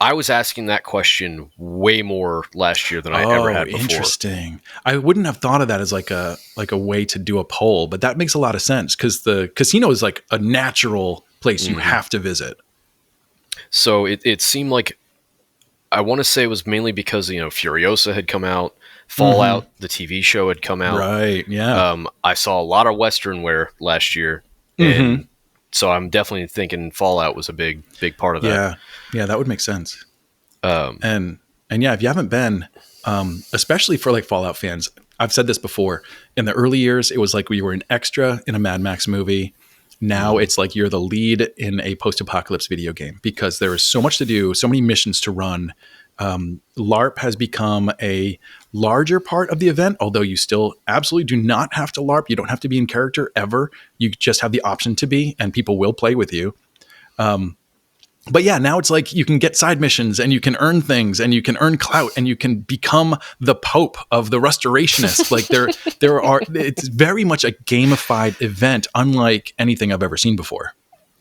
I was asking that question way more last year than I ever had before. Interesting. I wouldn't have thought of that as like a way to do a poll, but that makes a lot of sense because the casino is like a natural place you have to visit. So it seemed like, I want to say it was mainly because, Furiosa had come out, Fallout, the TV show had come out. Right, yeah. I saw a lot of Western wear last year, and so I'm definitely thinking Fallout was a big part of that. Yeah, that would make sense. And yeah, if you haven't been, especially for like Fallout fans, I've said this before, in the early years, it was like we were an extra in a Mad Max movie. Now it's like you're the lead in a post-apocalypse video game because there is so much to do, so many missions to run. LARP has become a larger part of the event, although you still absolutely do not have to LARP. You don't have to be in character ever. You just have the option to be, and people will play with you. But yeah, now it's like you can get side missions and you can earn things and you can earn clout and you can become the Pope of the Restorationists. Like it's very much a gamified event, unlike anything I've ever seen before.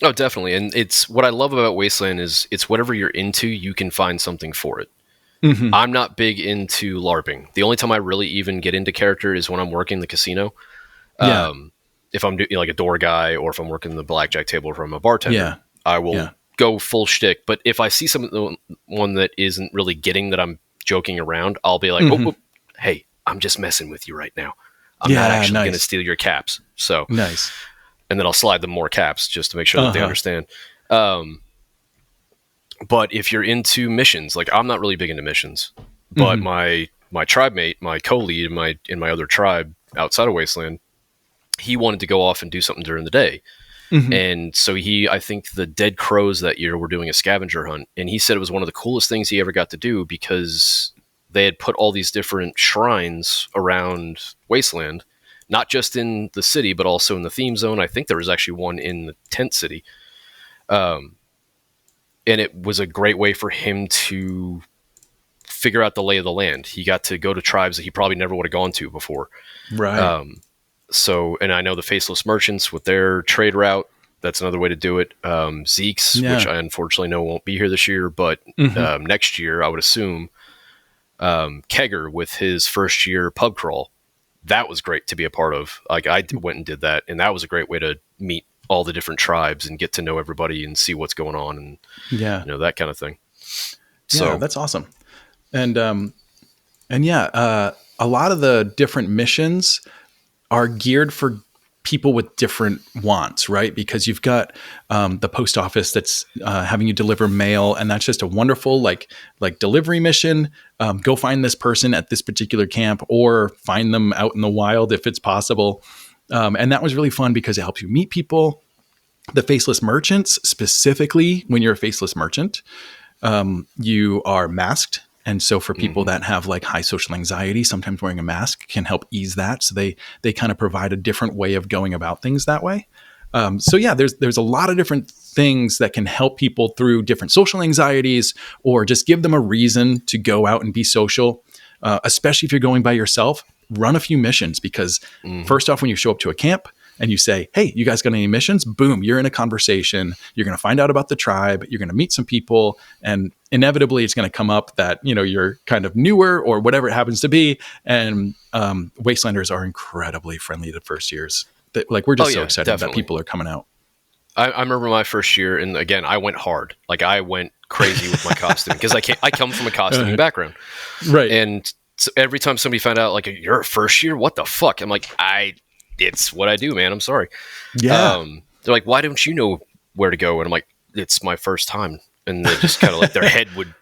Oh, definitely. And it's what I love about Wasteland is it's whatever you're into, you can find something for it. I'm not big into LARPing. The only time I really even get into character is when I'm working the casino. If I'm doing like a door guy or if I'm working the blackjack table or if I'm a bartender, I will go full shtick. But if I see someone that isn't really getting that I'm joking around, I'll be like, oh, hey, I'm just messing with you right now. I'm not actually going to steal your caps. So nice. And then I'll slide them more caps just to make sure that they understand. But if you're into missions, like I'm not really big into missions, but my tribe mate, my co-lead in my other tribe outside of Wasteland, he wanted to go off and do something during the day. And so I think the Dead Crows that year were doing a scavenger hunt, and he said it was one of the coolest things he ever got to do because they had put all these different shrines around Wasteland, not just in the city, but also in the theme zone. I think there was actually one in the tent city. And it was a great way for him to figure out the lay of the land. He got to go to tribes that he probably never would have gone to before. Right. And I know the Faceless Merchants with their trade route, that's another way to do it. Zeke's, which I unfortunately know won't be here this year, but next year, I would assume, Kegger with his first year pub crawl. That was great to be a part of. Like I went and did that, and that was a great way to meet all the different tribes and get to know everybody and see what's going on and that kind of thing. So that's awesome. And a lot of the different missions are geared for people with different wants, right? Because you've got the post office that's having you deliver mail, and that's just a wonderful like delivery mission. Go find this person at this particular camp, or find them out in the wild if it's possible. And that was really fun because it helps you meet people. The Faceless Merchants, specifically, when you're a Faceless Merchant, you are masked. And so for people that have like high social anxiety, sometimes wearing a mask can help ease that. So they kind of provide a different way of going about things that way. There's a lot of different things that can help people through different social anxieties, or just give them a reason to go out and be social. Especially if you're going by yourself, run a few missions, because first off, when you show up to a camp and you say, hey, you guys got any missions? Boom, you're in a conversation. You're going to find out about the tribe. You're going to meet some people, and inevitably it's going to come up that, you're kind of newer or whatever it happens to be. And Wastelanders are incredibly friendly to first years. We're just so excited that people are coming out. I remember my first year, and again, I went hard. Like I went crazy with my costume because I come from a costuming background. Right. And so every time somebody found out, like, you're a first year, what the fuck? I'm like, it's what I do, man. I'm sorry. Yeah. They're like, why don't you know where to go? And I'm like, it's my first time. And they just kind of like their head would,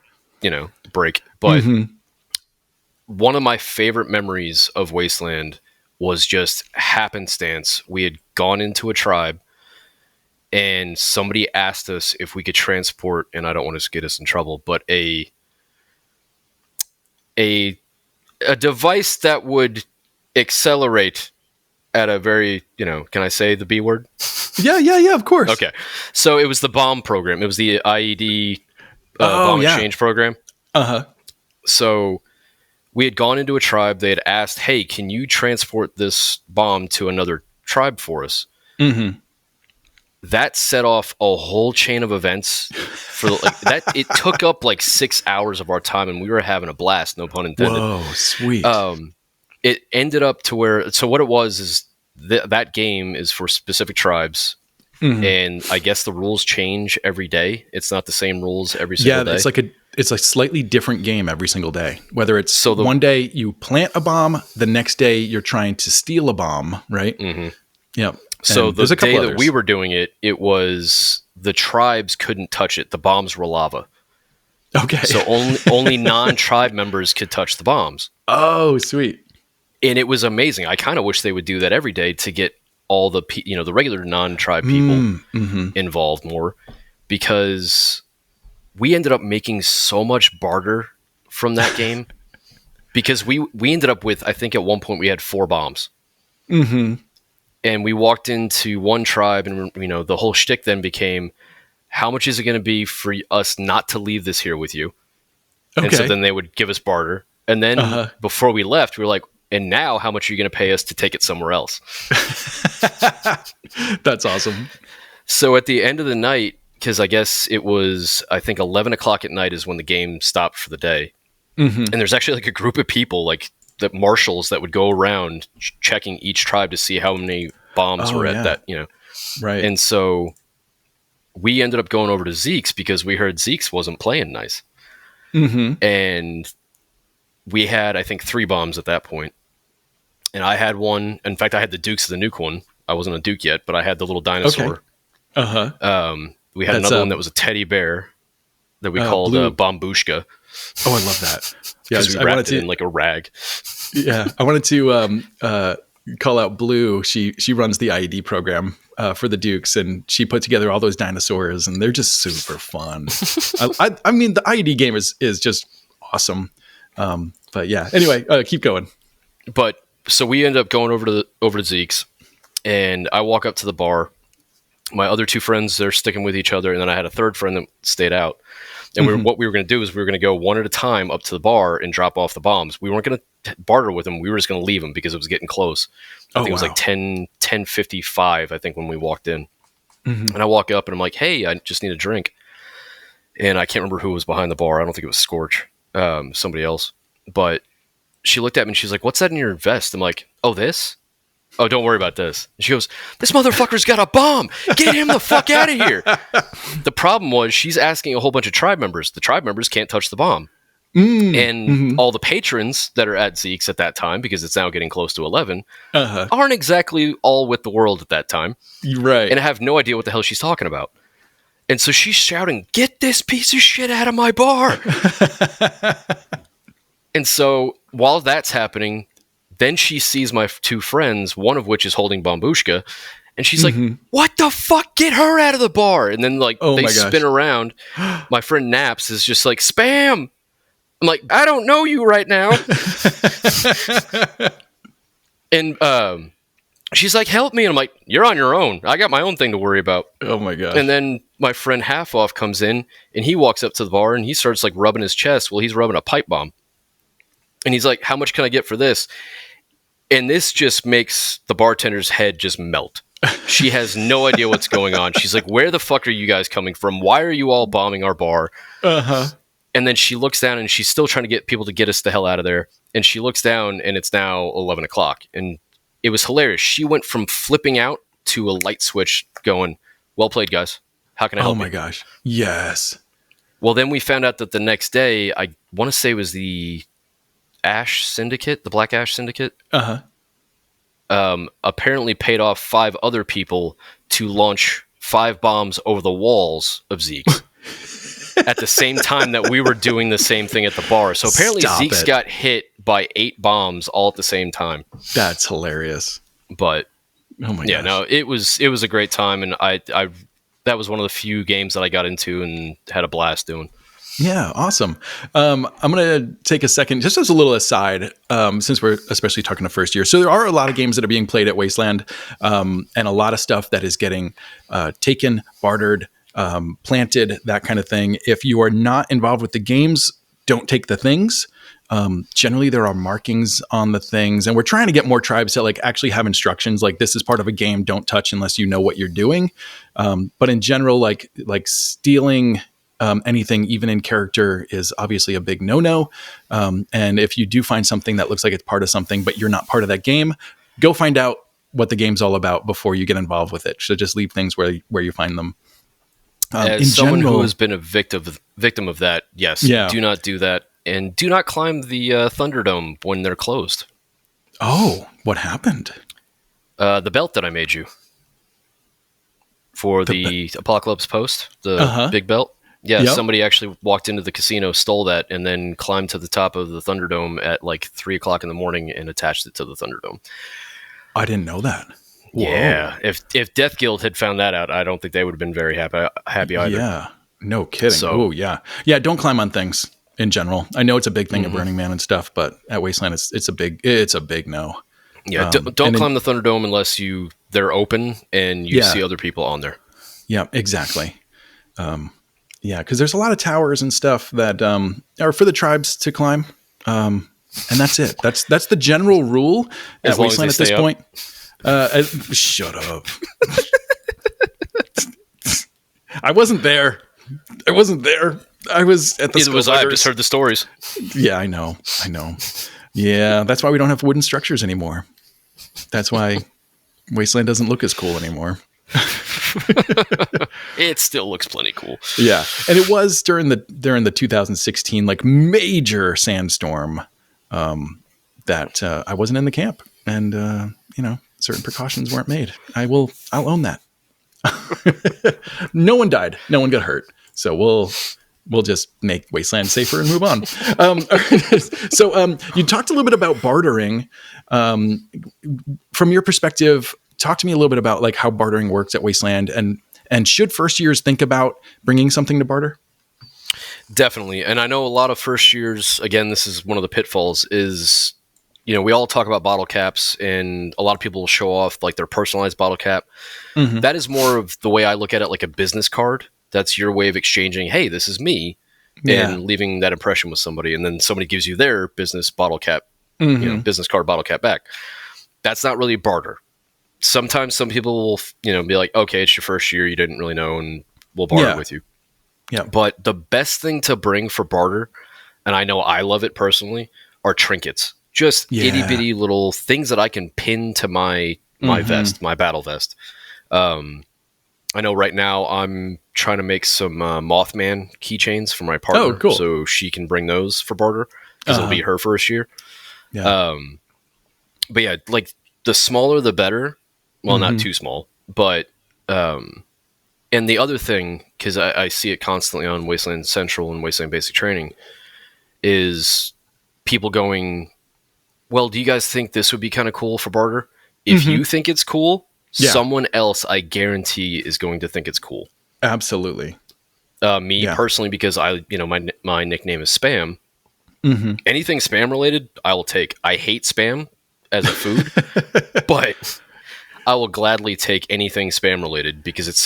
break. But one of my favorite memories of Wasteland was just happenstance. We had gone into a tribe and somebody asked us if we could transport, and I don't want to get us in trouble, but a device that would accelerate at a very, can I say the B word? Yeah, of course. Okay. So it was the bomb program. It was the IED bomb exchange program. So we had gone into a tribe. They had asked, hey, can you transport this bomb to another tribe for us? That set off a whole chain of events for that. It took up like 6 hours of our time, and we were having a blast. No pun intended. Whoa, sweet. It ended up to where. So what it was is that game is for specific tribes, and I guess the rules change every day. It's not the same rules every single day. It's a slightly different game every single day. Whether it's one day you plant a bomb, the next day you're trying to steal a bomb, right? Yep. So the day that we were doing it, it was the tribes couldn't touch it. The bombs were lava. Okay. So only non-tribe members could touch the bombs. Oh, sweet. And it was amazing. I kind of wish they would do that every day to get all the the regular non-tribe people involved more, because we ended up making so much barter from that game because we ended up with, I think at one point we had 4 bombs. And we walked into one tribe, and the whole shtick then became, how much is it going to be for us not to leave this here with you? Okay. And so then they would give us barter. And then before we left, we were like, and now how much are you going to pay us to take it somewhere else? That's awesome. So at the end of the night, because I guess it was, I think 11 o'clock at night is when the game stopped for the day. And there's actually like a group of people, like the marshals, that would go around checking each tribe to see how many bombs were at that, Right. And so we ended up going over to Zeke's because we heard Zeke's wasn't playing nice. And we had, I think, 3 bombs at that point. And I had one. In fact, I had the Dukes of the Nuke one. I wasn't a Duke yet, but I had the little dinosaur. We had another one that was a teddy bear that we called Bombushka. Oh, I love that. Yeah, we wrapped it in like a rag. Yeah, I wanted to call out Blue. She runs the IED program for the Dukes, and she put together all those dinosaurs, and they're just super fun. I mean, the IED game is just awesome. But yeah, anyway, keep going. But so we ended up going over to Zeke's, and I walk up to the bar. My other 2 friends, they're sticking with each other, and then I had a third friend that stayed out. And what we were going to do is we were going to go one at a time up to the bar and drop off the bombs. We weren't going to barter with them. We were just going to leave them because it was getting close. I think it was like 10:55, I think, when we walked in. And I walk up and I'm like, hey, I just need a drink. And I can't remember who was behind the bar. I don't think it was Scorch, somebody else. But she looked at me and she's like, what's that in your vest? I'm like, oh, this? Oh, don't worry about this. And she goes, this motherfucker's got a bomb. Get him the fuck out of here. The problem was she's asking a whole bunch of tribe members. The tribe members can't touch the bomb. And all the patrons that are at Zeke's at that time, because it's now getting close to 11, aren't exactly all with the world at that time. Right. And I have no idea what the hell she's talking about. And so she's shouting, get this piece of shit out of my bar. And so while that's happening, then she sees my 2 friends, one of which is holding Bombushka, and she's like, what the fuck? Get her out of the bar. And then they spin around. My friend Naps is just like, spam. I'm like, I don't know you right now. And she's like, help me. And I'm like, you're on your own. I got my own thing to worry about. Oh my gosh. And then my friend Half Off comes in, and he walks up to the bar, and he starts like rubbing his chest. Well, he's rubbing a pipe bomb. And he's like, how much can I get for this? And this just makes the bartender's head just melt. She has no idea what's going on. She's like, where the fuck are you guys coming from? Why are you all bombing our bar? And then she looks down, and she's still trying to get people to get us the hell out of there. And she looks down, and it's now 11 o'clock. And it was hilarious. She went from flipping out to a light switch going, well played, guys. How can I help you? Oh my gosh. Yes. Well, then we found out that the next day, I want to say it was the Ash Syndicate, the Black Ash Syndicate. apparently paid off 5 other people to launch 5 bombs over the walls of Zeke's at the same time that we were doing the same thing at the bar. So apparently Zeke's got hit by 8 bombs all at the same time. That's hilarious. But oh my yeah, gosh. no, it was a great time, and I that was one of the few games that I got into and had a blast doing. Yeah, awesome. I'm going to take a second, just as a little aside, since we're especially talking to first year. So there are a lot of games that are being played at Wasteland, and a lot of stuff that is getting taken, bartered, planted, that kind of thing. If you are not involved with the games, don't take the things. Generally, there are markings on the things, and we're trying to get more tribes to like actually have instructions like this is part of a game. Don't touch unless you know what you're doing. But in general, like stealing anything, even in character, is obviously a big no-no. And if you do find something that looks like it's part of something, but you're not part of that game, go find out what the game's all about before you get involved with it. So just leave things where you find them. As someone who has been a victim of that, yes, do not do that. And do not climb the Thunderdome when they're closed. Oh, what happened? The belt that I made you for the Apocalypse Post, the big belt. Yeah, somebody actually walked into the casino, stole that, and then climbed to the top of the Thunderdome at like 3 o'clock in the morning and attached it to the Thunderdome. I didn't know that. Whoa. Yeah, if Death Guild had found that out, I don't think they would have been very happy either. Yeah, no kidding. So, oh, yeah. Don't climb on things in general. I know it's a big thing at Burning Man and stuff, but at Wasteland, it's a big no. Yeah, don't climb the Thunderdome unless they're open and you see other people on there. Yeah, exactly. Yeah, because there's a lot of towers and stuff that are for the tribes to climb, and that's it. That's the general rule at Wasteland at this point. Shut up. I wasn't there. I was at the. Neither was I. I just heard the stories. Yeah, I know. Yeah, that's why we don't have wooden structures anymore. That's why Wasteland doesn't look as cool anymore. It still looks plenty cool. Yeah, and it was during the 2016 like major sandstorm that I wasn't in the camp, and certain precautions weren't made. I'll own that. No one died. No one got hurt. So we'll just make Wasteland safer and move on. So you talked a little bit about bartering. From your perspective, talk to me a little bit about like how bartering works at Wasteland, and should first years think about bringing something to barter? Definitely. And I know a lot of first years, again, this is one of the pitfalls is, we all talk about bottle caps, and a lot of people will show off like their personalized bottle cap. Mm-hmm. That is more of the way I look at it, like a business card. That's your way of exchanging, hey, this is me, and leaving that impression with somebody. And then somebody gives you their business bottle cap, business card bottle cap back. That's not really barter. Sometimes some people will, be like, okay, it's your first year. You didn't really know, and we'll barter with you. Yeah. But the best thing to bring for barter, and I know I love it personally, are trinkets. Just itty bitty little things that I can pin to my vest, my battle vest. I know right now I'm trying to make some Mothman keychains for my partner. Oh, cool. So she can bring those for barter because it'll be her first year. Yeah. But yeah, like the smaller the better. Well, not too small, but and the other thing, because I see it constantly on Wasteland Central and Wasteland Basic Training, is people going, well, do you guys think this would be kind of cool for barter? If you think it's cool, someone else, I guarantee, is going to think it's cool. Absolutely. Me personally, because my nickname is Spam. Anything spam related, I will take. I hate spam as a food, but I will gladly take anything spam related because it's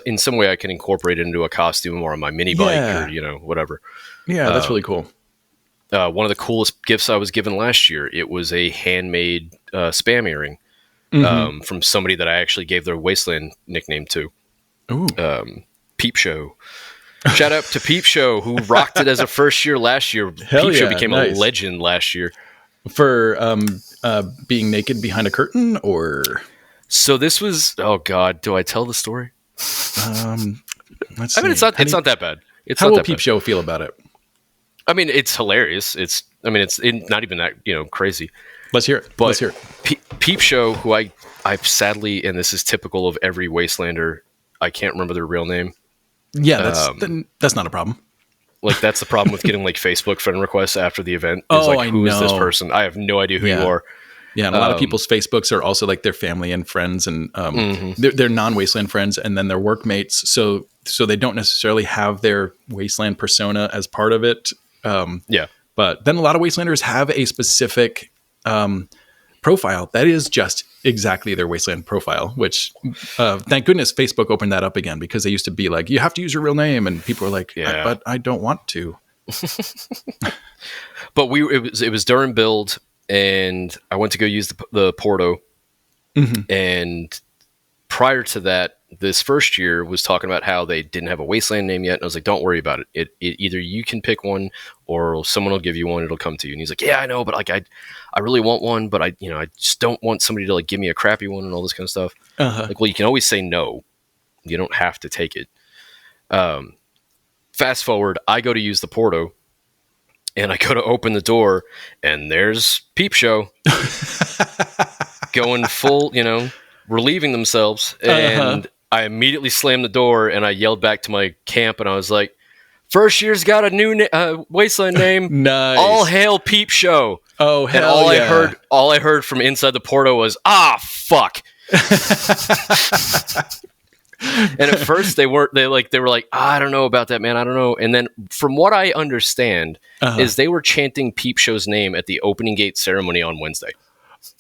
in some way I can incorporate it into a costume or on my mini bike or whatever. Yeah, that's really cool. One of the coolest gifts I was given last year, it was a handmade spam earring from somebody that I actually gave their Wasteland nickname to. Ooh. Peep Show. Shout out to Peep Show, who rocked it as a first year last year. Peep Show became a legend last year. For being naked behind a curtain, or? So this was, oh God, do I tell the story? Let's see. I mean, it's not that bad. How will Peep Show feel about it? I mean, it's hilarious. It's not even that, crazy. Let's hear it. But Let's hear it. Peep Show, who I've sadly, and this is typical of every Wastelander, I can't remember their real name. Yeah, that's not a problem. Like, that's the problem with getting like Facebook friend requests after the event. Who is this person? I have no idea who you are. Yeah, and a lot of people's Facebooks are also like their family and friends, and they're non-Wasteland friends, and then their workmates. So they don't necessarily have their Wasteland persona as part of it. But then a lot of Wastelanders have a specific profile that is just exactly their Wasteland profile, which thank goodness Facebook opened that up again, because they used to be like, you have to use your real name, and people were like, but I don't want to. But it was during build, and I went to go use the Porto, and prior to that, this first year was talking about how they didn't have a Wasteland name yet, and I was like, don't worry about it. It either you can pick one, or someone will give you one. It'll come to you. And he's like, yeah, I know, but like I really want one, but I just don't want somebody to like give me a crappy one and all this kind of stuff. Like, well, you can always say no. You don't have to take it. Fast forward, I go to use the Porto, and I go to open the door, and there's Peep Show going full, relieving themselves. And I immediately slammed the door, and I yelled back to my camp, and I was like, first year's got a new Wasteland name. Nice. All hail Peep Show. Oh, hell yeah. All I heard from inside the Porto was, fuck. And at first they were like, I don't know about that, man. I don't know. And then from what I understand is they were chanting Peep Show's name at the opening gate ceremony on Wednesday.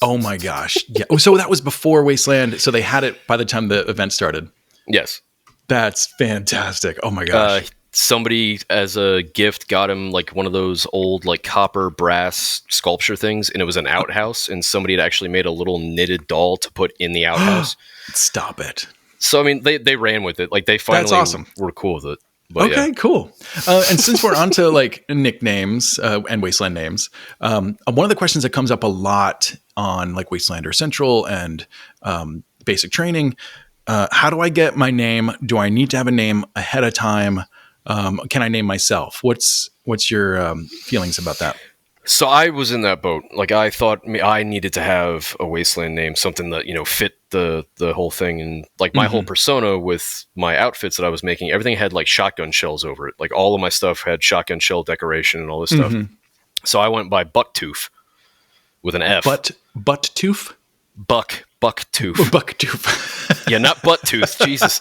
Oh my gosh. Yeah. So that was before Wasteland. So they had it by the time the event started. Yes. That's fantastic. Oh my gosh. Somebody as a gift got him like one of those old like copper brass sculpture things, and it was an outhouse, and somebody had actually made a little knitted doll to put in the outhouse. Stop it. So, I mean, they ran with it. Like, they finally were cool with it. But, okay, cool. And since we're on to, like, nicknames and Wasteland names, one of the questions that comes up a lot on, like, Wastelander Central and basic training, how do I get my name? Do I need to have a name ahead of time? Can I name myself? What's your feelings about that? So I was in that boat. Like, I thought I needed to have a Wasteland name, something that, fit the whole thing. And like my whole persona with my outfits that I was making, everything had like shotgun shells over it. Like all of my stuff had shotgun shell decoration and all this stuff. So I went by Bucktooth with an F. Bucktooth? Bucktooth. Bucktooth. Yeah, not Butttooth. Jesus.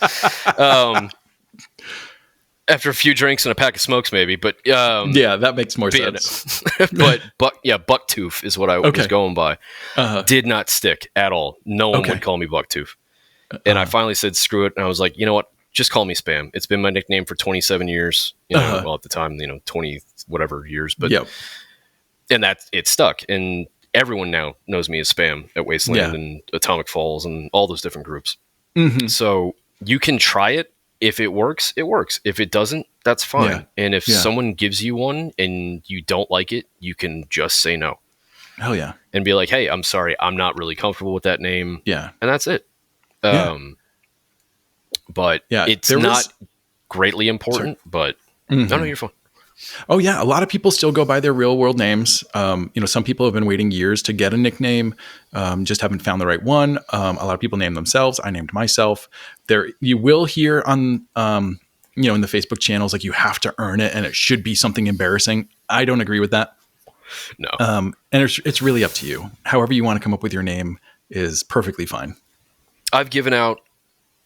After a few drinks and a pack of smokes, maybe, but yeah, that makes more sense. but Bucktooth is what I was going by. Did not stick at all. No one would call me Bucktooth, and I finally said screw it, and I was like, you know what? Just call me Spam. It's been my nickname for 27 years. Well, at the time, 20 whatever years, but and that it stuck, and everyone now knows me as Spam at Wasteland and Atomic Falls and all those different groups. So you can try it. If it works, it works. If it doesn't, that's fine. Yeah. And if someone gives you one and you don't like it, you can just say no. Hell yeah. And be like, hey, I'm sorry, I'm not really comfortable with that name. Yeah. And that's it. But it's not greatly important, but no, you're fine. Oh yeah, a lot of people still go by their real world names. Some people have been waiting years to get a nickname, just haven't found the right one. A lot of people name themselves. I named myself. You will hear on, in the Facebook channels, like you have to earn it and it should be something embarrassing. I don't agree with that. No. And it's really up to you. However you want to come up with your name is perfectly fine. I've given out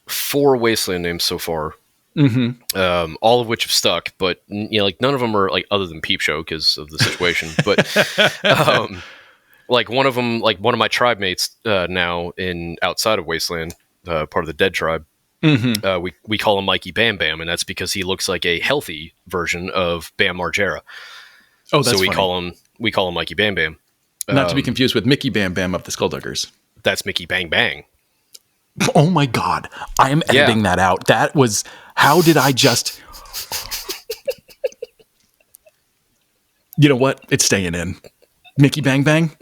4 Wasteland names so far. All of which have stuck, but none of them are like other than Peep Show because of the situation. But like one of them, like one of my tribe mates now in outside of Wasteland, part of the Dead tribe, we call him Mikey Bam Bam, and that's because he looks like a healthy version of Bam Margera. Oh, that's so we funny. call him Mikey Bam Bam. Not to be confused with Mickey Bam Bam of the Skullduggers. That's Mickey Bang Bang. Oh my God. I am editing that out. That was, how did I just, you know what? It's staying in. Mickey Bang Bang.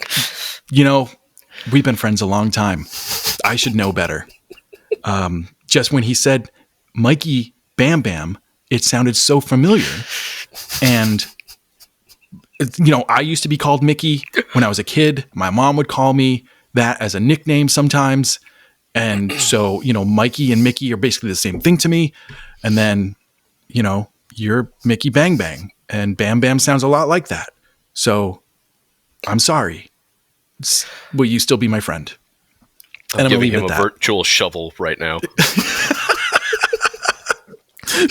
We've been friends a long time. I should know better. Just when he said Mikey Bam Bam, it sounded so familiar. And I used to be called Mickey when I was a kid. My mom would call me that as a nickname sometimes. And so, Mikey and Mickey are basically the same thing to me. And then, you're Mickey Bang Bang, and Bam Bam sounds a lot like that. So I'm sorry. Will you still be my friend? And I'm I'm giving him a that. virtual shovel right now.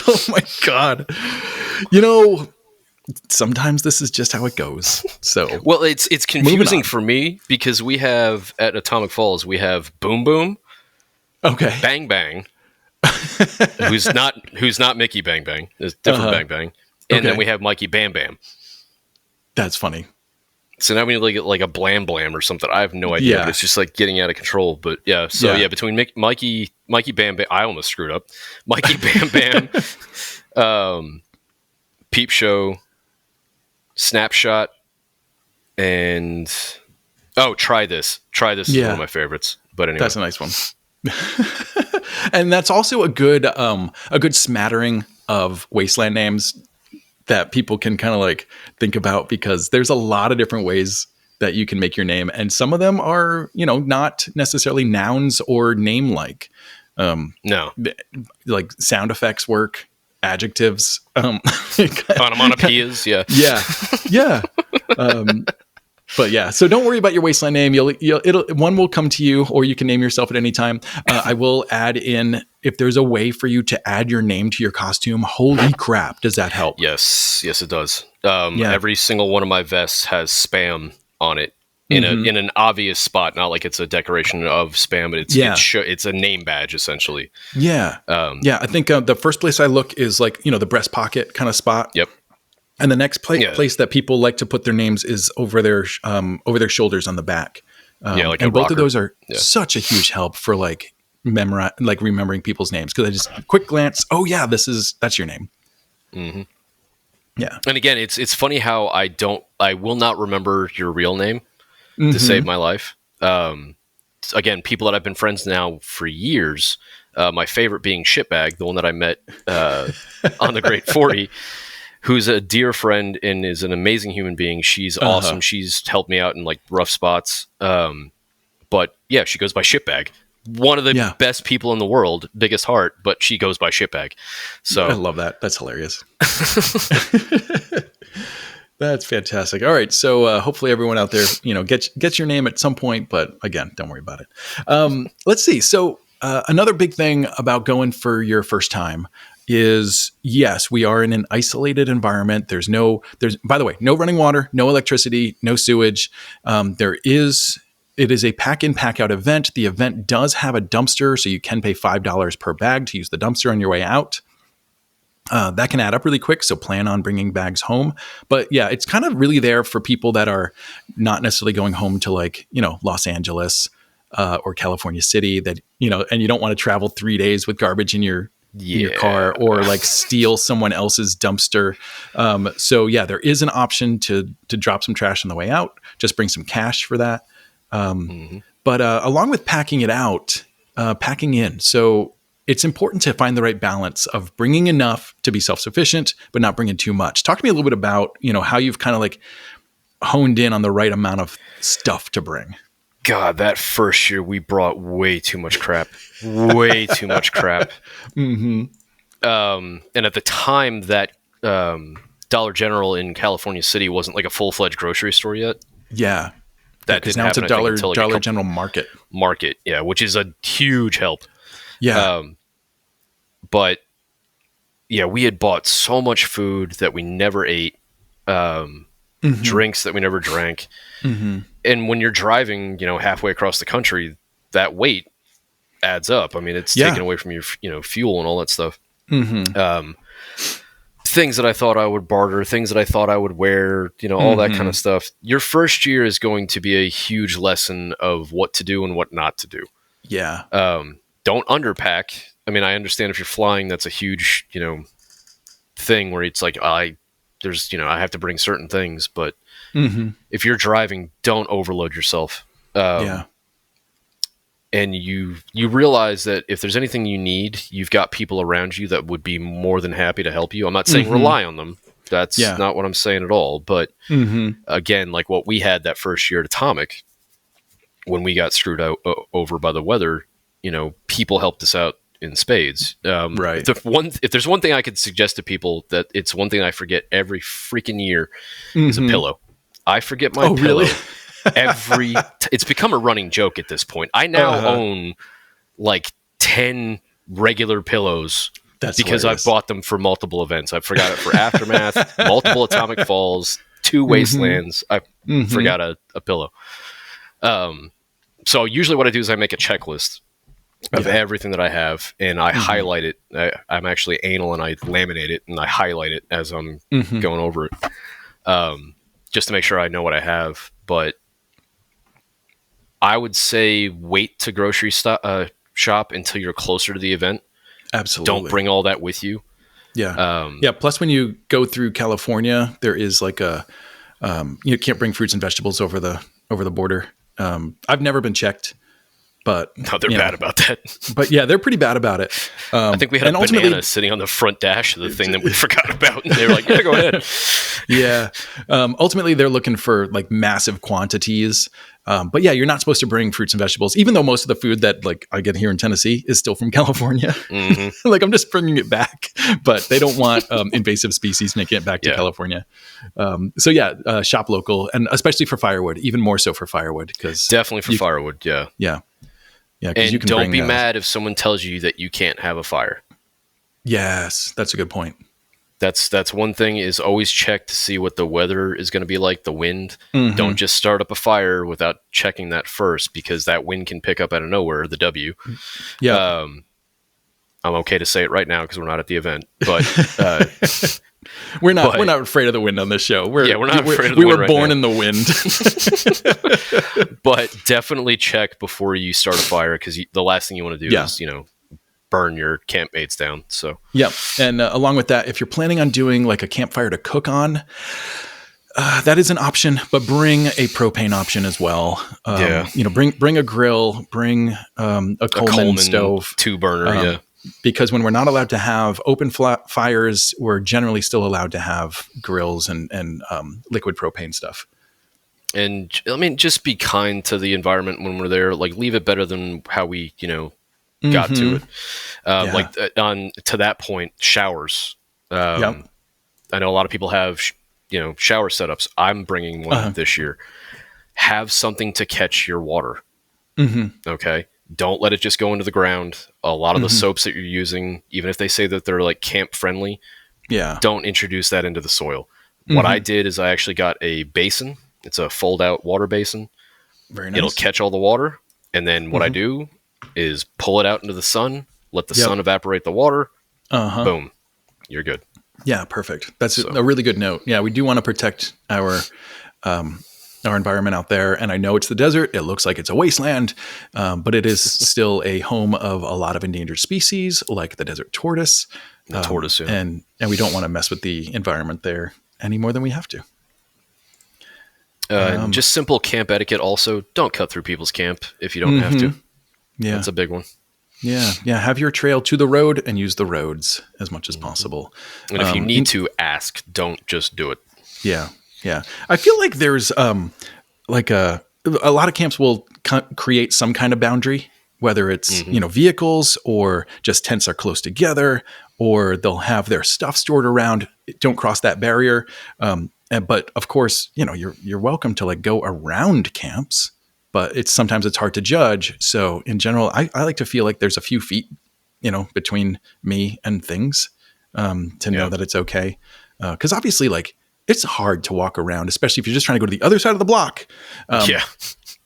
Oh my God. Sometimes this is just how it goes. So, well, it's confusing for me because we have at Atomic Falls, we have Boom Boom. Okay. Bang Bang. who's not Mickey Bang Bang. It's different Bang Bang. And then we have Mikey Bam Bam. That's funny. So now we need to get like a Blam Blam or something. I have no idea. But it's just like getting out of control. But yeah, so between Mikey Bam Bam, I almost screwed up. Mikey Bam Bam, Peep Show, Snapshot, and Try This. Try This is one of my favorites. But anyway, that's a nice one. And that's also a good smattering of Wasteland names that people can kind of like think about, because there's a lot of different ways that you can make your name, and some of them are not necessarily nouns or name like. No, like sound effects work, adjectives, onomatopoeias, yeah. But yeah, so don't worry about your Wasteland name. One will come to you, or you can name yourself at any time. I will add in, if there's a way for you to add your name to your costume. Holy crap, does that help? Yes, it does. Every single one of my vests has spam on it in an obvious spot, not like it's a decoration of spam, but it's a name badge essentially. Yeah, I think the first place I look is like the breast pocket kind of spot. Yep. And the next place that people like to put their names is over their shoulders on the back. Like and both rocker. of those are such a huge help for like remembering people's names, because I just quick glance. Oh yeah, that's your name. Mm-hmm. Yeah. And again, it's funny how I will not remember your real name to save my life. Again, people that I've been friends now for years. My favorite being Shitbag, the one that I met on the Great 40. Who's a dear friend and is an amazing human being. She's awesome. She's helped me out in like rough spots. But yeah, she goes by Shitbag. One of the best people in the world, biggest heart, but she goes by Shitbag. So I love that. That's hilarious. That's fantastic. All right. So hopefully everyone out there, gets your name at some point, but again, don't worry about it. Let's see. So another big thing about going for your first time is, yes, we are in an isolated environment. There's by the way, no running water, no electricity, no sewage. It is a pack in, pack out event. The event does have a dumpster, so you can pay $5 per bag to use the dumpster on your way out. That can add up really quick, so plan on bringing bags home. But yeah, it's kind of really there for people that are not necessarily going home to like, Los Angeles or California City, that, and you don't want to travel 3 days with garbage in your car, or like steal someone else's dumpster. So yeah, there is an option to drop some trash on the way out. Just bring some cash for that. But along with packing it out, packing in. So it's important to find the right balance of bringing enough to be self-sufficient, but not bringing too much. Talk to me a little bit about, how you've kind of like honed in on the right amount of stuff to bring. God, that first year we brought way too much crap. Way too much crap. Mm-hmm. And at the time that Dollar General in California City wasn't like a full-fledged grocery store yet. Yeah. That because didn't now it's a happen, Dollar General market. Market, yeah, which is a huge help. Yeah. But yeah, we had bought so much food that we never ate. Drinks that we never drank. Mm-hmm. And when you're driving, halfway across the country, that weight adds up. I mean, it's taken away from your, fuel and all that stuff. Mm-hmm. Things that I thought I would barter, things that I thought I would wear, all that kind of stuff. Your first year is going to be a huge lesson of what to do and what not to do. Yeah. Don't underpack. I mean, I understand if you're flying, that's a huge, thing where it's like, I have to bring certain things, but if you're driving, don't overload yourself. And you realize that if there's anything you need, you've got people around you that would be more than happy to help you. I'm not saying rely on them. That's not what I'm saying at all. But again, like what we had that first year at Atomic, when we got screwed out over by the weather, people helped us out in spades. Right. If there's one thing I could suggest to people, that it's one thing I forget every freaking year is a pillow. I forget my pillow really? It's become a running joke at this point. I now own like 10 regular pillows. That's because hilarious. I've bought them for multiple events. I forgot it for Aftermath, multiple Atomic Falls, 2 Wastelands. I forgot a pillow. So usually what I do is I make a checklist of everything that I have, and I highlight it. I'm actually anal, and I laminate it, and I highlight it as I'm going over it, just to make sure I know what I have. But I would say wait to grocery shop until you're closer to the event. Absolutely. Don't bring all that with you. Yeah. Plus, when you go through California, there is like you can't bring fruits and vegetables over the border. I've never been checked, but no, they're bad about that. But yeah, they're pretty bad about it. I think we had a banana sitting on the front dash of the thing that we forgot about, and they were like, "Yeah, go ahead." Yeah. Ultimately, they're looking for like massive quantities. But yeah, you're not supposed to bring fruits and vegetables, even though most of the food that like I get here in Tennessee is still from California. Like I'm just bringing it back, but they don't want invasive species making it back to California. So yeah, shop local, and especially for firewood, even more so for firewood, because definitely for firewood. Yeah. And you can don't be mad if someone tells you that you can't have a fire. Yes, that's a good point. That's one thing, is always check to see what the weather is going to be like, the wind. Don't just start up a fire without checking that first, because that wind can pick up out of nowhere, the W. Yeah. I'm okay to say it right now because we're not at the event, but we're not afraid of the wind on this show. We're not afraid of the wind. We were born in the wind. But definitely check before you start a fire, because the last thing you want to do is, burn your campmates down. So and along with that, if you're planning on doing like a campfire to cook on, that is an option, but bring a propane option as well. Bring a grill, bring a Coleman stove, 2-burner. Because when we're not allowed to have open fires, we're generally still allowed to have grills and liquid propane stuff. And I mean, just be kind to the environment when we're there. Like, leave it better than how we, got to it. Like to that point, showers. I know a lot of people have, shower setups. I'm bringing one this year. Have something to catch your water. Okay. Don't let it just go into the ground. A lot of the soaps that you're using, even if they say that they're like camp friendly, don't introduce that into the soil. What I did is I actually got a basin. It's a fold out water basin. Very nice. It'll catch all the water. And then what I do is pull it out into the sun, let the sun evaporate the water. Boom. You're good. Yeah, perfect. That's a really good note. Yeah, we do want to protect our environment out there. And I know it's the desert. It looks like it's a wasteland, but it is still a home of a lot of endangered species, like the desert tortoise. The tortoise, and we don't want to mess with the environment there any more than we have to. Just simple camp etiquette also. Don't cut through people's camp if you don't have to. Yeah. That's a big one. Yeah. Have your trail to the road and use the roads as much as possible. And if you need to ask, don't just do it. Yeah. I feel like there's like a lot of camps will create some kind of boundary, whether it's, vehicles or just tents are close together, or they'll have their stuff stored around. Don't cross that barrier. But of course, you're welcome to like go around camps, but sometimes it's hard to judge. So in general, I like to feel like there's a few feet, between me and things, to know that it's okay. 'Cause obviously like it's hard to walk around, especially if you're just trying to go to the other side of the block.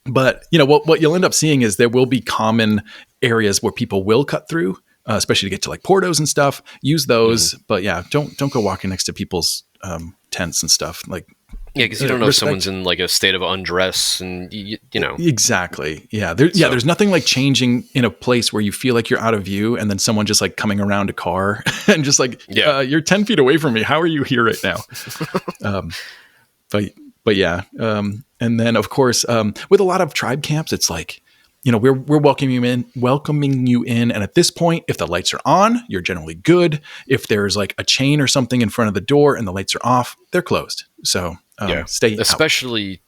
But what you'll end up seeing is there will be common areas where people will cut through, especially to get to like portos and stuff. Use those, but don't go walking next to people's tents and stuff. Like, because you don't know if someone's in like a state of undress, and exactly. There's nothing like changing in a place where you feel like you're out of view, and then someone just like coming around a car and just like, you're 10 feet away from me. How are you here right now? But yeah. And then of course, with a lot of tribe camps, it's like we're welcoming you in. And at this point, if the lights are on, you're generally good. If there's like a chain or something in front of the door and the lights are off, they're closed. So stay especially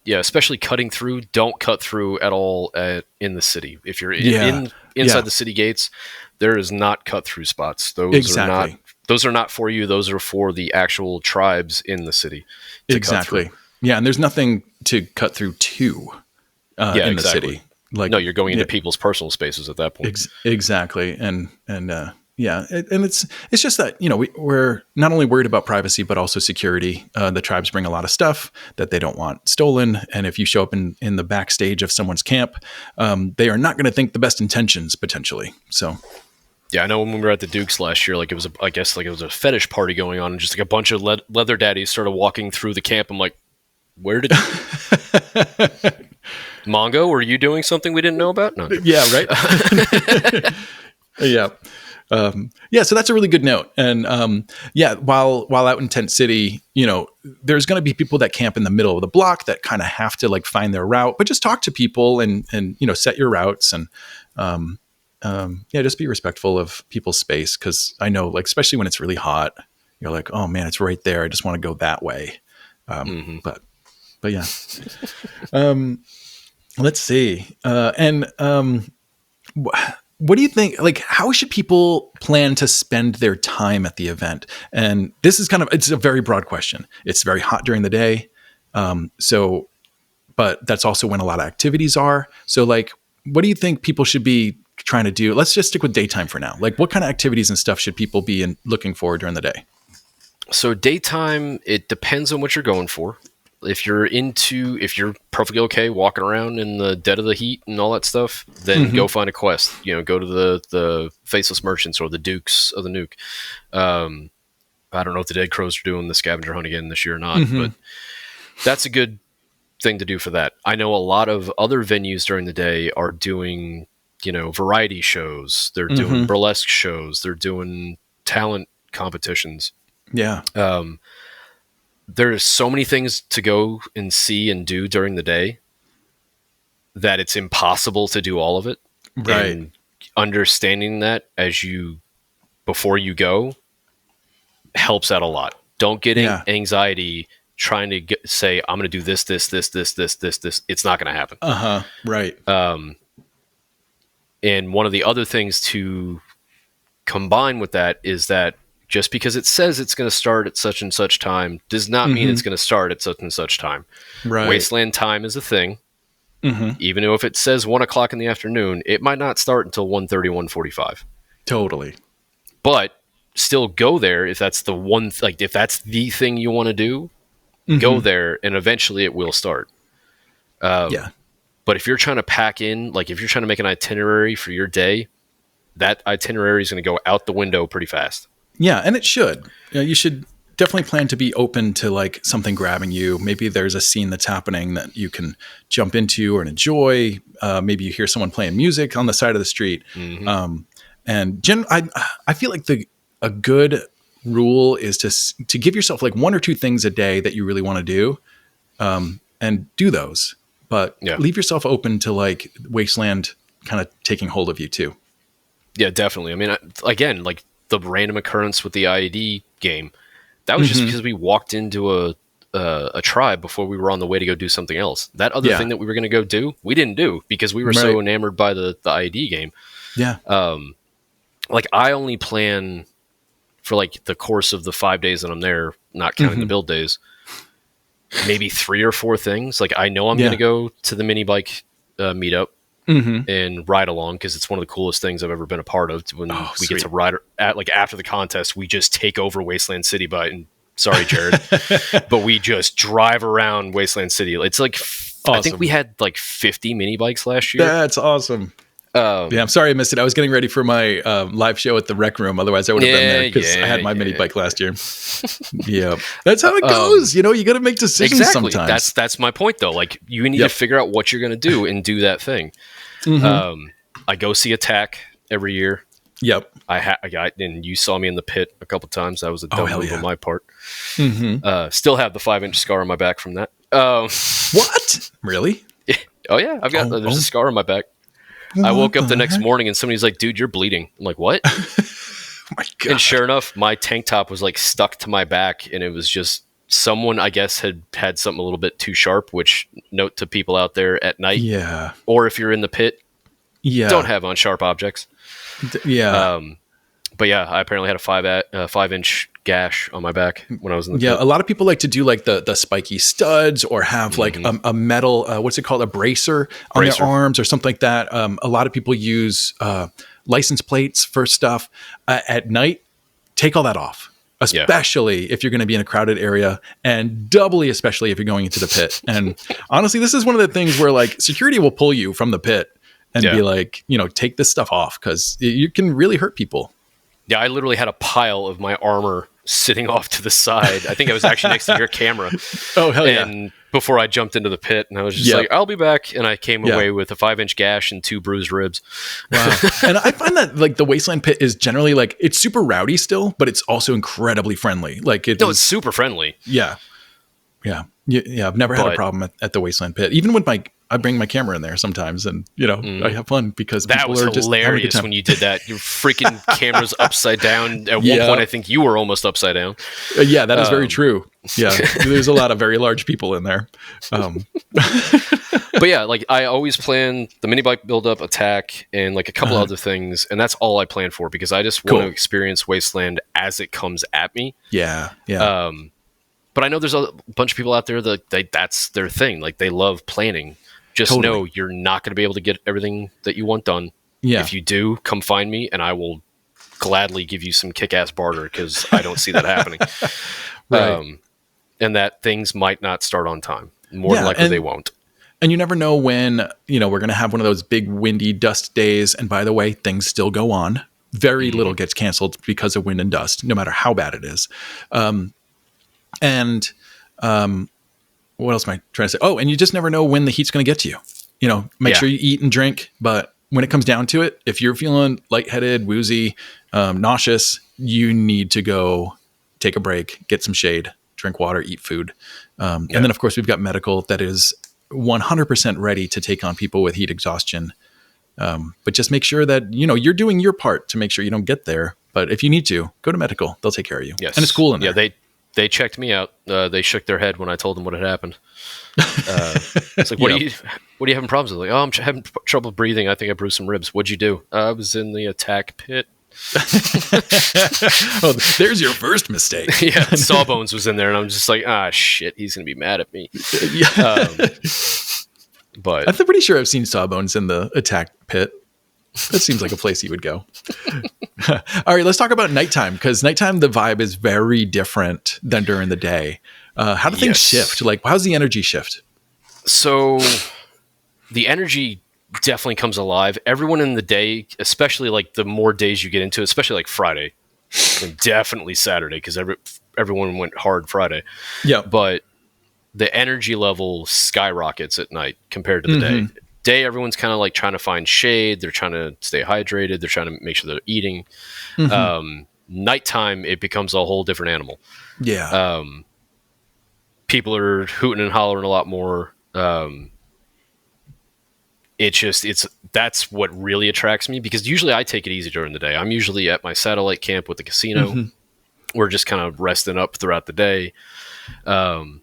cutting through. Don't cut through at all in the city. If you're inside the city gates, there is not cut through spots. Those are not for you. Those are for the actual tribes in the city. Exactly. Yeah, and there's nothing to cut through to in the city. Like, no, you're going into people's personal spaces at that point. Exactly, and it's just that we're not only worried about privacy but also security. The tribes bring a lot of stuff that they don't want stolen, and if you show up in the backstage of someone's camp, they are not going to think the best intentions potentially. So. Yeah, I know when we were at the Dukes last year, like it was a fetish party going on, and just like a bunch of leather daddies started walking through the camp. I'm like, where did Mongo? Were you doing something we didn't know about? No. Yeah, right. Yeah. So that's a really good note. And while out in Tent City, there's going to be people that camp in the middle of the block that kind of have to like find their route, but just talk to people and set your routes and. Just be respectful of people's space. Cause I know like, especially when it's really hot, you're like, oh man, it's right there. I just want to go that way. But yeah. Let's see. What do you think? Like, how should people plan to spend their time at the event? And this is it's a very broad question. It's very hot during the day. But that's also when a lot of activities are. So like, what do you think people should be trying to do? Let's just stick with daytime for now. Like, what kind of activities and stuff should people be looking for during the day? So daytime, it depends on what you're going for. If you're perfectly okay walking around in the dead of the heat and all that stuff, then go find a quest. Go to the Faceless Merchants or the Dukes of the Nuke. I don't know if the Dead Crows are doing the scavenger hunt again this year or not, but that's a good thing to do for that. I know a lot of other venues during the day are doing variety shows. They're doing burlesque shows. They're doing talent competitions. Yeah. There's so many things to go and see and do during the day that it's impossible to do all of it. Right. And understanding that before you go helps out a lot. Don't get anxiety trying to say, I'm going to do this. It's not going to happen. Right. And one of the other things to combine with that is that just because it says it's going to start at such and such time does not mean it's going to start at such and such time. Right. Wasteland time is a thing. Even though if it says 1:00 in the afternoon, it might not start until 1:30, 1:45. Totally. But still go there if that's if that's the thing you want to do, go there and eventually it will start. But if you're trying to pack in, like if you're trying to make an itinerary for your day, that itinerary is going to go out the window pretty fast. Yeah, and it should. You should definitely plan to be open to like something grabbing you. Maybe there's a scene that's happening that you can jump into or enjoy. Maybe you hear someone playing music on the side of the street. I feel like a good rule is to give yourself like one or two things a day that you really want to do, and do those. But leave yourself open to like Wasteland kind of taking hold of you too. Yeah, definitely. I mean, again, like the random occurrence with the IED game, that was just because we walked into a tribe before we were on the way to go do something else. That other thing that we were going to go do, we didn't do because we were so enamored by the IED game. Yeah. Like I only plan for like the course of the 5 days that I'm there, not counting the build days, maybe 3 or 4 things. Like I know I'm going to go to the mini bike meetup and ride along because it's one of the coolest things I've ever been a part of. When we get to ride after the contest, we just take over Wasteland City sorry, Jared, but we just drive around Wasteland City. It's like, awesome. I think we had like 50 mini bikes last year. That's awesome. I'm sorry I missed it. I was getting ready for my live show at the rec room. Otherwise, I would have been there because I had my mini bike last year. Yeah, that's how it goes. You got to make decisions sometimes. That's my point, though. Like you need to figure out what you're going to do and do that thing. I go see Attack every year. Yep. And you saw me in the pit a couple times. That was a dumb move on my part. Still have the 5-inch scar on my back from that. What? Really? Oh yeah, I've got there's a scar on my back. I woke up the next morning and somebody's like, dude, you're bleeding. I'm like, what? My God. And sure enough, my tank top was like stuck to my back, and it was just someone, I guess, had something a little bit too sharp, which note to people out there at night. Yeah. Or if you're in the pit, Yeah. don't have on sharp objects. Yeah. But yeah, I apparently had a 5-inch gash on my back when I was in the pit. A lot of people like to do like the spiky studs or have like a metal, what's it called? A bracer on their arms or something like that. A lot of people use license plates for stuff at night. Take all that off, especially if you're going to be in a crowded area, and doubly, especially if you're going into the pit. And honestly, this is one of the things where like security will pull you from the pit and be like, take this stuff off because you can really hurt people. Yeah, I literally had a pile of my armor sitting off to the side. I think I was actually next to your camera. Oh, hell yeah. And before I jumped into the pit, and I was just like, I'll be back. And I came away with a 5-inch gash and 2 bruised ribs. Wow. And I find that like the Wasteland pit is generally like, it's super rowdy still, but it's also incredibly friendly. Like it's super friendly. Yeah. Yeah. Yeah. I've never had a problem at the Wasteland pit. Even with I bring my camera in there sometimes, and I have fun because that people was are just hilarious when you did that. Your freaking camera's upside down. At one point, I think you were almost upside down. Yeah, that is very true. Yeah, there's a lot of very large people in there. But yeah, like I always plan the mini bike build up, attack, and like a couple other things, and that's all I plan for because I just want to experience Wasteland as it comes at me. Yeah, yeah. But I know there's a bunch of people out there that that's their thing. Like they love planning. Just know you're not going to be able to get everything that you want done. Yeah. If you do, come find me, and I will gladly give you some kick-ass barter because I don't see that happening. Right. And that things might not start on time. More than likely, they won't. And you never know when we're going to have one of those big windy dust days. And by the way, things still go on. Very little gets canceled because of wind and dust, no matter how bad it is. What else am I trying to say? Oh, and you just never know when the heat's going to get to you. Make sure you eat and drink. But when it comes down to it, if you're feeling lightheaded, woozy, nauseous, you need to go take a break, get some shade, drink water, eat food. And then, of course, we've got medical that is 100% ready to take on people with heat exhaustion. But just make sure that, you're doing your part to make sure you don't get there. But if you need to, go to medical. They'll take care of you. Yes. And it's cool in there. Yeah, they checked me out. They shook their head when I told them what had happened. It's like, what are you having problems with? Like, I'm having trouble breathing. I think I bruised some ribs. What'd you do? I was in the attack pit. Oh, there's your first mistake. Yeah, Sawbones was in there, and I'm just like, shit, he's gonna be mad at me. But I'm pretty sure I've seen Sawbones in the attack pit. That seems like a place you would go. All right, let's talk about nighttime, because nighttime, the vibe is very different than during the day. How do things shift? Like, how's the energy shift? So the energy definitely comes alive. Everyone in the day, especially like the more days you get into, especially like Friday, and definitely Saturday, because everyone went hard Friday. Yeah. But the energy level skyrockets at night compared to the day. Day, everyone's kind of like trying to find shade. They're trying to stay hydrated. They're trying to make sure they're eating. Nighttime, it becomes a whole different animal. Yeah. People are hooting and hollering a lot more. That's what really attracts me, because usually I take it easy during the day. I'm usually at my satellite camp with the casino. We're just kind of resting up throughout the day, and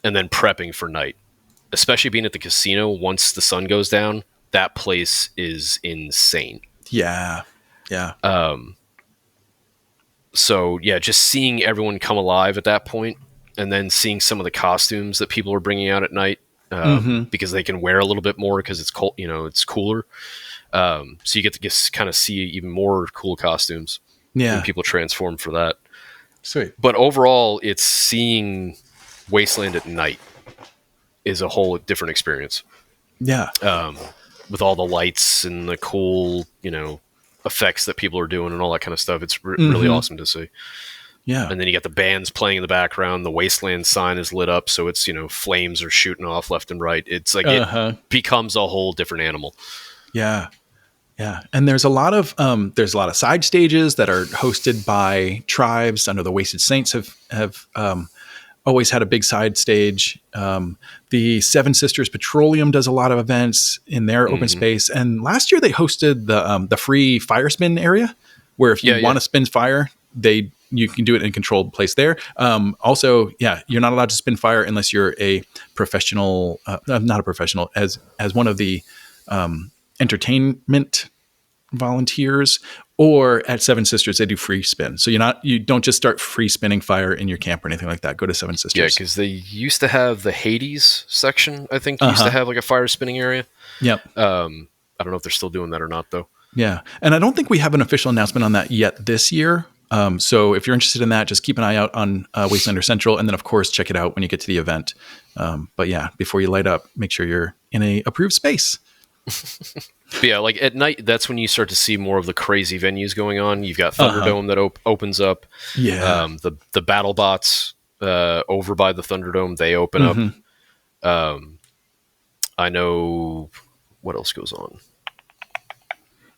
then prepping for night. Especially being at the casino, once the sun goes down, that place is insane. Yeah. Yeah. So yeah, just seeing everyone come alive at that point, and then seeing some of the costumes that people are bringing out at night, because they can wear a little bit more because it's cold, it's cooler. So you get to kind of see even more cool costumes. Yeah. And people transform for that. Sweet. But overall, it's seeing Wasteland at night is a whole different experience. Yeah. With all the lights and the cool, effects that people are doing and all that kind of stuff. It's really awesome to see. Yeah. And then you got the bands playing in the background. The Wasteland sign is lit up. So it's, flames are shooting off left and right. It's like, it becomes a whole different animal. Yeah. Yeah. And there's a lot of side stages that are hosted by tribes. I know the Wasted Saints have always had a big side stage. The Seven Sisters Petroleum does a lot of events in their open space. And last year they hosted the free fire spin area, where if you want to spin fire, you can do it in a controlled place there. Also, you're not allowed to spin fire unless you're a professional, not a professional, as one of the entertainment volunteers, or at Seven Sisters, they do free spin. So you don't just start free spinning fire in your camp or anything like that. Go to Seven Sisters. Yeah, because they used to have the Hades section, I think, used to have like a fire spinning area. Yep. I don't know if they're still doing that or not, though. Yeah. And I don't think we have an official announcement on that yet this year. So if you're interested in that, just keep an eye out on Wastelander Central, and then of course check it out when you get to the event. But yeah, before you light up, make sure you're in a approved space. But yeah, like at night, that's when you start to see more of the crazy venues going on. You've got Thunderdome that opens up. Yeah. The battle bots over by the Thunderdome, they open up. I know what else goes on.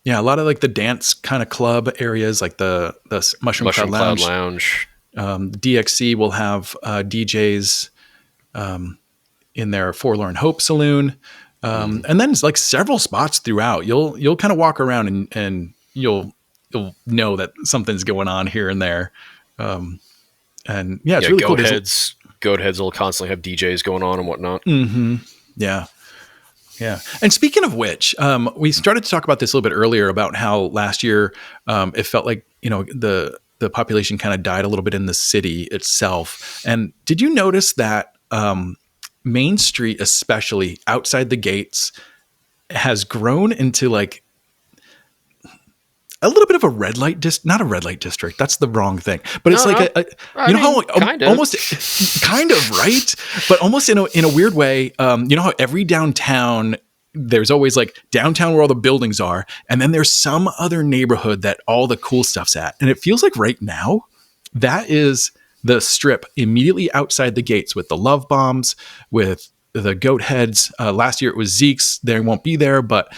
Yeah, a lot of like the dance kind of club areas, like the Mushroom Cloud Lounge. DXC will have DJs in their Forlorn Hope Saloon. And then it's like several spots throughout. You'll kind of walk around and you'll know that something's going on here and there. And yeah, it's really cool. Goat Heads will constantly have DJs going on and whatnot. Yeah. Yeah. And speaking of which, we started to talk about this a little bit earlier about how last year it felt like, the population kind of died a little bit in the city itself. And did you notice that Main Street, especially outside the gates, has grown into like a little bit of a red light not a red light district. That's the wrong thing. But it's almost kind of right, but almost in a weird way. You know how every downtown, there's always like downtown where all the buildings are, and then there's some other neighborhood that all the cool stuff's at. And it feels like right now that is the strip immediately outside the gates, with the love bombs, with the goat heads. Last year it was Zeke's. They won't be there, but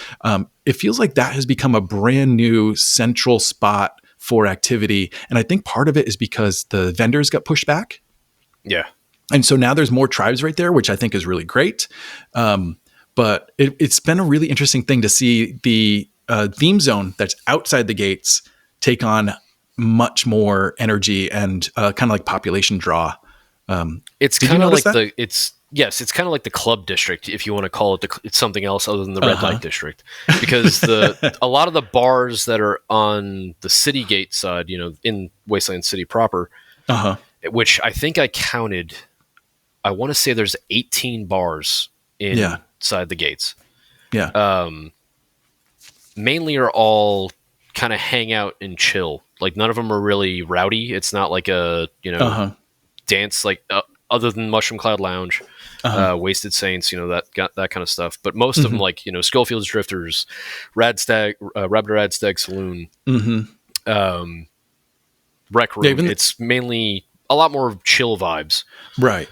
it feels like that has become a brand new central spot for activity. And I think part of it is because the vendors got pushed back. Yeah. And so now there's more tribes right there, which I think is really great. But it's been a really interesting thing to see the theme zone that's outside the gates take on much more energy and kind of like population draw. It's kind of like it's kind of like the club district, if you want to call it it's something else other than the red light district, because a lot of the bars that are on the city gate side, in Wasteland City proper, which I think I counted, I want to say there's 18 bars inside the gates. Yeah. Mainly are all kind of hang out and chill. Like none of them are really rowdy. It's not like a dance like other than Mushroom Cloud Lounge, Wasted Saints, that kind of stuff. But most of them, like Skullfield's Drifters, Rabbit Radstag Saloon, Rec Room. It's mainly a lot more chill vibes. Right.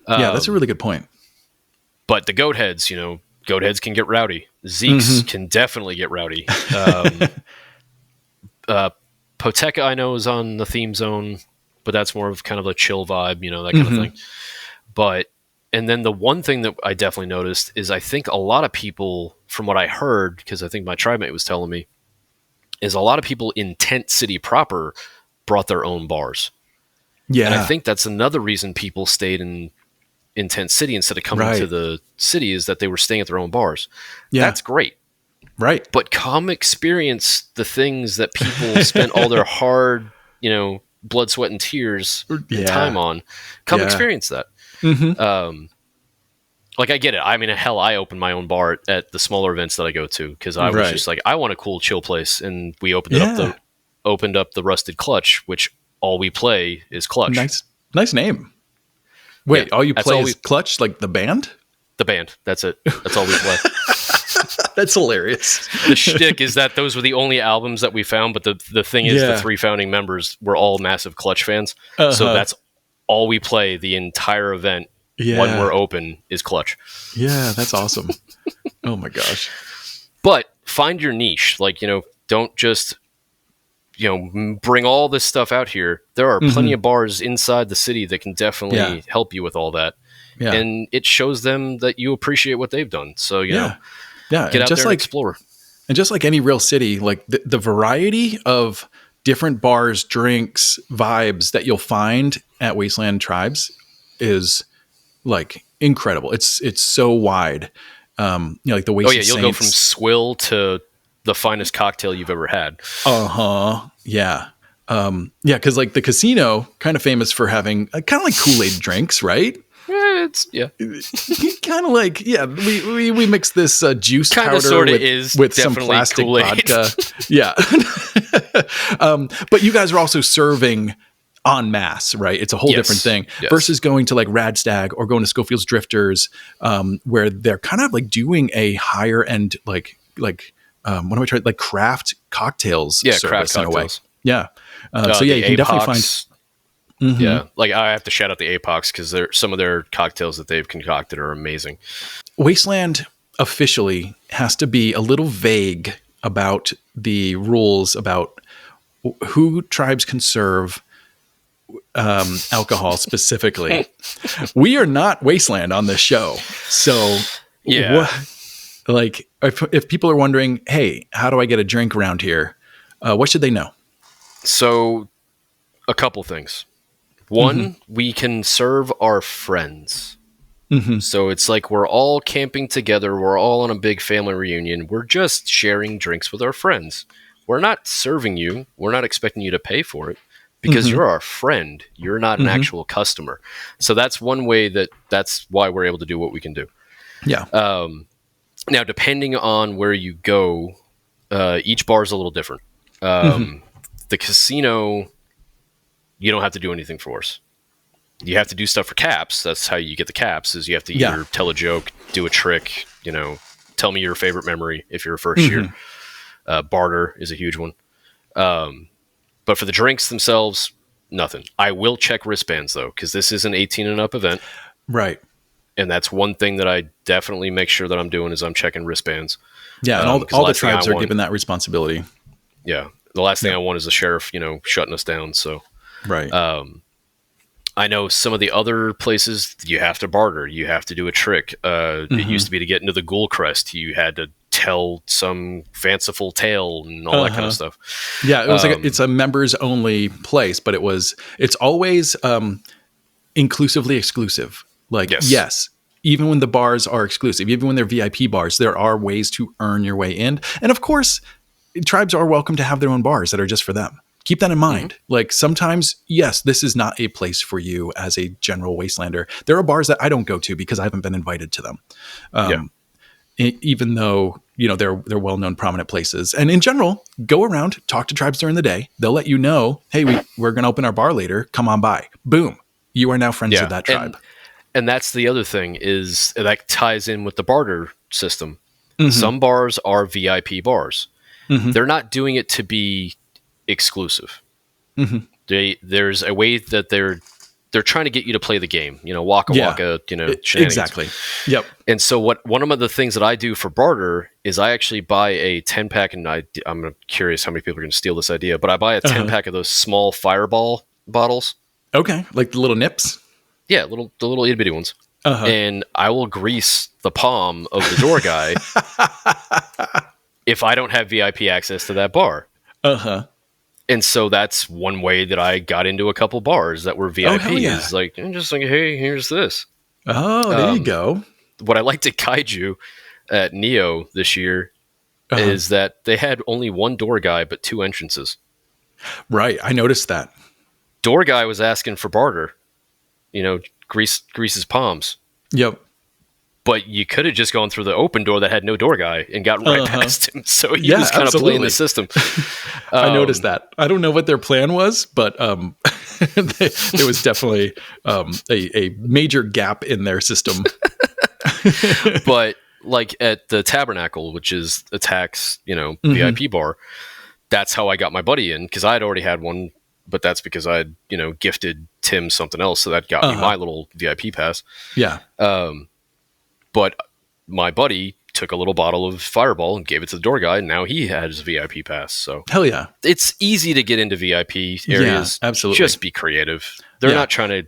Yeah, that's a really good point. But the goat heads, goat heads can get rowdy. Zeke's can definitely get rowdy. Poteka, I know, is on the theme zone, but that's more of kind of a chill vibe, that kind of thing. And then the one thing that I definitely noticed is I think a lot of people, from what I heard, because I think my tribe mate was telling me, is a lot of people in Tent City proper brought their own bars. Yeah. And I think that's another reason people stayed in Tent City instead of coming to the city, is that they were staying at their own bars. Yeah. That's great. Right. But come experience the things that people spent all their hard, blood, sweat, and tears and time on. Come experience that. Like, I get it. I mean, hell, I opened my own bar at the smaller events that I go to, because I was just like, I want a cool chill place. And we opened up the Rusted Clutch, which all we play is Clutch. Nice name. Wait, all you play is Clutch, like the band? The band. That's it. That's all we play. That's hilarious. The shtick is that those were the only albums that we found, but the thing is, the three founding members were all massive Clutch fans. So that's all we play the entire event when we're open is Clutch. Yeah, that's awesome. Oh my gosh. But find your niche. Like, don't just, bring all this stuff out here. There are plenty of bars inside the city that can definitely help you with all that. Yeah. And it shows them that you appreciate what they've done. So, get out there and explore. And just like any real city, like the variety of different bars, drinks, vibes that you'll find at Wasteland Tribes is like incredible. It's so wide. Like the Wasted Saints. You'll go from swill to the finest cocktail you've ever had. Yeah. Because like the casino, kind of famous for having kind of like Kool-Aid drinks, right? Kind of like we mix this juice kinda powder with some definitely plastic Kool-Aid. vodka. Yeah. But you guys are also serving en masse, right? It's a whole different thing versus going to like Radstag or going to Schofield's Drifters, where they're kind of like doing a higher end like what am I trying, like craft cocktails service in a way. Yeah. You can definitely find. Yeah, like I have to shout out the Apox because some of their cocktails that they've concocted are amazing. Wasteland officially has to be a little vague about the rules about who tribes can serve alcohol specifically. We are not Wasteland on this show, so if people are wondering, hey, how do I get a drink around here? What should they know? So, a couple things. One, we can serve our friends. So it's like we're all camping together. We're all on a big family reunion. We're just sharing drinks with our friends. We're not serving you. We're not expecting you to pay for it because you're our friend. You're not an actual customer. So that's one way that's why we're able to do what we can do. Yeah. Now, depending on where you go, each bar is a little different. The casino, you don't have to do anything for us. You have to do stuff for caps. That's how you get the caps, is you have to either tell a joke, do a trick, tell me your favorite memory if you're a first year. Barter is a huge one. But for the drinks themselves, nothing. I will check wristbands, though, because this is an 18 and up event. Right. And that's one thing that I definitely make sure that I'm doing is I'm checking wristbands. Yeah, and all the tribes are given that responsibility. Yeah. The last thing I want is the sheriff, shutting us down, so... Right. I know some of the other places you have to barter. You have to do a trick. It used to be to get into the Ghoul Crest. You had to tell some fanciful tale and all that kind of stuff. Yeah, it was it's a members only place, but it's always inclusively exclusive. Like yes, even when the bars are exclusive, even when they're VIP bars, there are ways to earn your way in. And of course, tribes are welcome to have their own bars that are just for them. Keep that in mind. Like sometimes, yes, this is not a place for you as a general Wastelander. There are bars that I don't go to because I haven't been invited to them. Even though, they're well-known prominent places. And in general, go around, talk to tribes during the day. They'll let you know, hey, we're going to open our bar later. Come on by. Boom. You are now friends with that tribe. And that's the other thing is that ties in with the barter system. Some bars are VIP bars. They're not doing it to be exclusive. There's a way that they're trying to get you to play the game, waka shenanigans. Exactly. Yep. And so one of the things that I do for barter is I actually buy a 10-pack, and I'm curious how many people are going to steal this idea, but I buy a 10-pack of those small Fireball bottles. Okay, like the little nips. Yeah, the little itty bitty ones. And I will grease the palm of the door guy if I don't have VIP access to that bar. And so that's one way that I got into a couple bars that were VIP. Is like, I'm just like, hey, here's this. Oh, there you go. What I liked at Kaiju at Neo this year is that they had only one door guy, but 2 entrances. Right. I noticed that. Door guy was asking for barter, grease his palms. Yep. But you could have just gone through the open door that had no door guy and got right past him. So he was kind of playing the system. I noticed that. I don't know what their plan was, but there was definitely a major gap in their system. But like at the Tabernacle, which is Attack's, VIP bar, that's how I got my buddy in because I had already had one, but that's because I had, gifted Tim something else. So that got me my little VIP pass. Yeah. But my buddy took a little bottle of Fireball and gave it to the door guy, and now he has a VIP pass. So hell yeah, it's easy to get into VIP areas. Yeah, absolutely. Just be creative. They're not trying to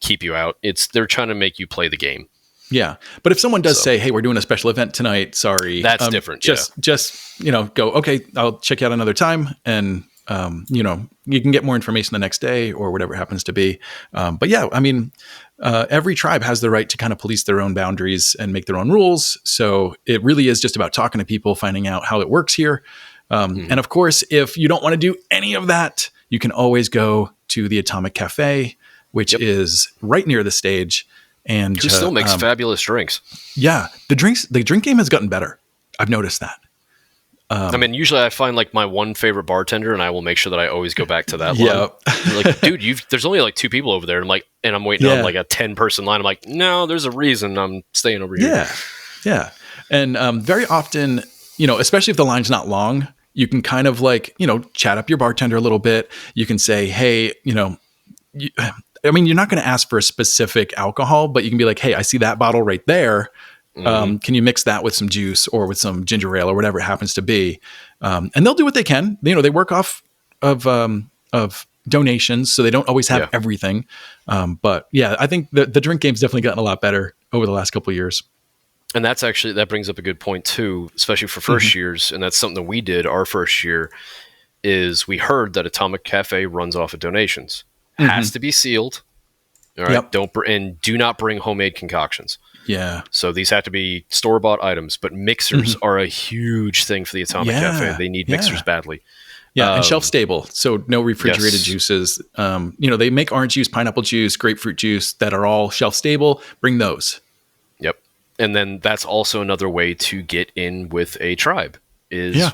keep you out. They're trying to make you play the game. Yeah, but if someone does say, "Hey, we're doing a special event tonight," sorry, that's different. Just go. Okay, I'll check you out another time, and you can get more information the next day or whatever it happens to be. But yeah, I mean, every tribe has the right to kind of police their own boundaries and make their own rules. So it really is just about talking to people, finding out how it works here. And of course, if you don't want to do any of that, you can always go to the Atomic Cafe, which is right near the stage. And who still makes fabulous drinks. Yeah, the drink game has gotten better. I've noticed that. I mean, usually I find like my one favorite bartender, and I will make sure that I always go back to that line. Like, dude, there's only like 2 people over there, and I'm waiting on like a 10-person line. I'm like, no, there's a reason I'm staying over here. Yeah. And very often, especially if the line's not long, you can kind of chat up your bartender a little bit. You can say, hey, you're not going to ask for a specific alcohol, but you can be like, hey, I see that bottle right there. Can you mix that with some juice or with some ginger ale or whatever it happens to be? And they'll do what they can. They work off of donations, so they don't always have everything. But yeah, I think the drink game's definitely gotten a lot better over the last couple of years. And that brings up a good point too, especially for first years. And that's something that we did our first year is we heard that Atomic Cafe runs off of donations. Has to be sealed. All right. Yep. Do not bring homemade concoctions. Yeah. So these have to be store-bought items, but mixers are a huge thing for the Atomic Cafe. They need mixers badly. Yeah, and shelf stable. So no refrigerated juices. They make orange juice, pineapple juice, grapefruit juice that are all shelf stable. Bring those. Yep. And then that's also another way to get in with a tribe.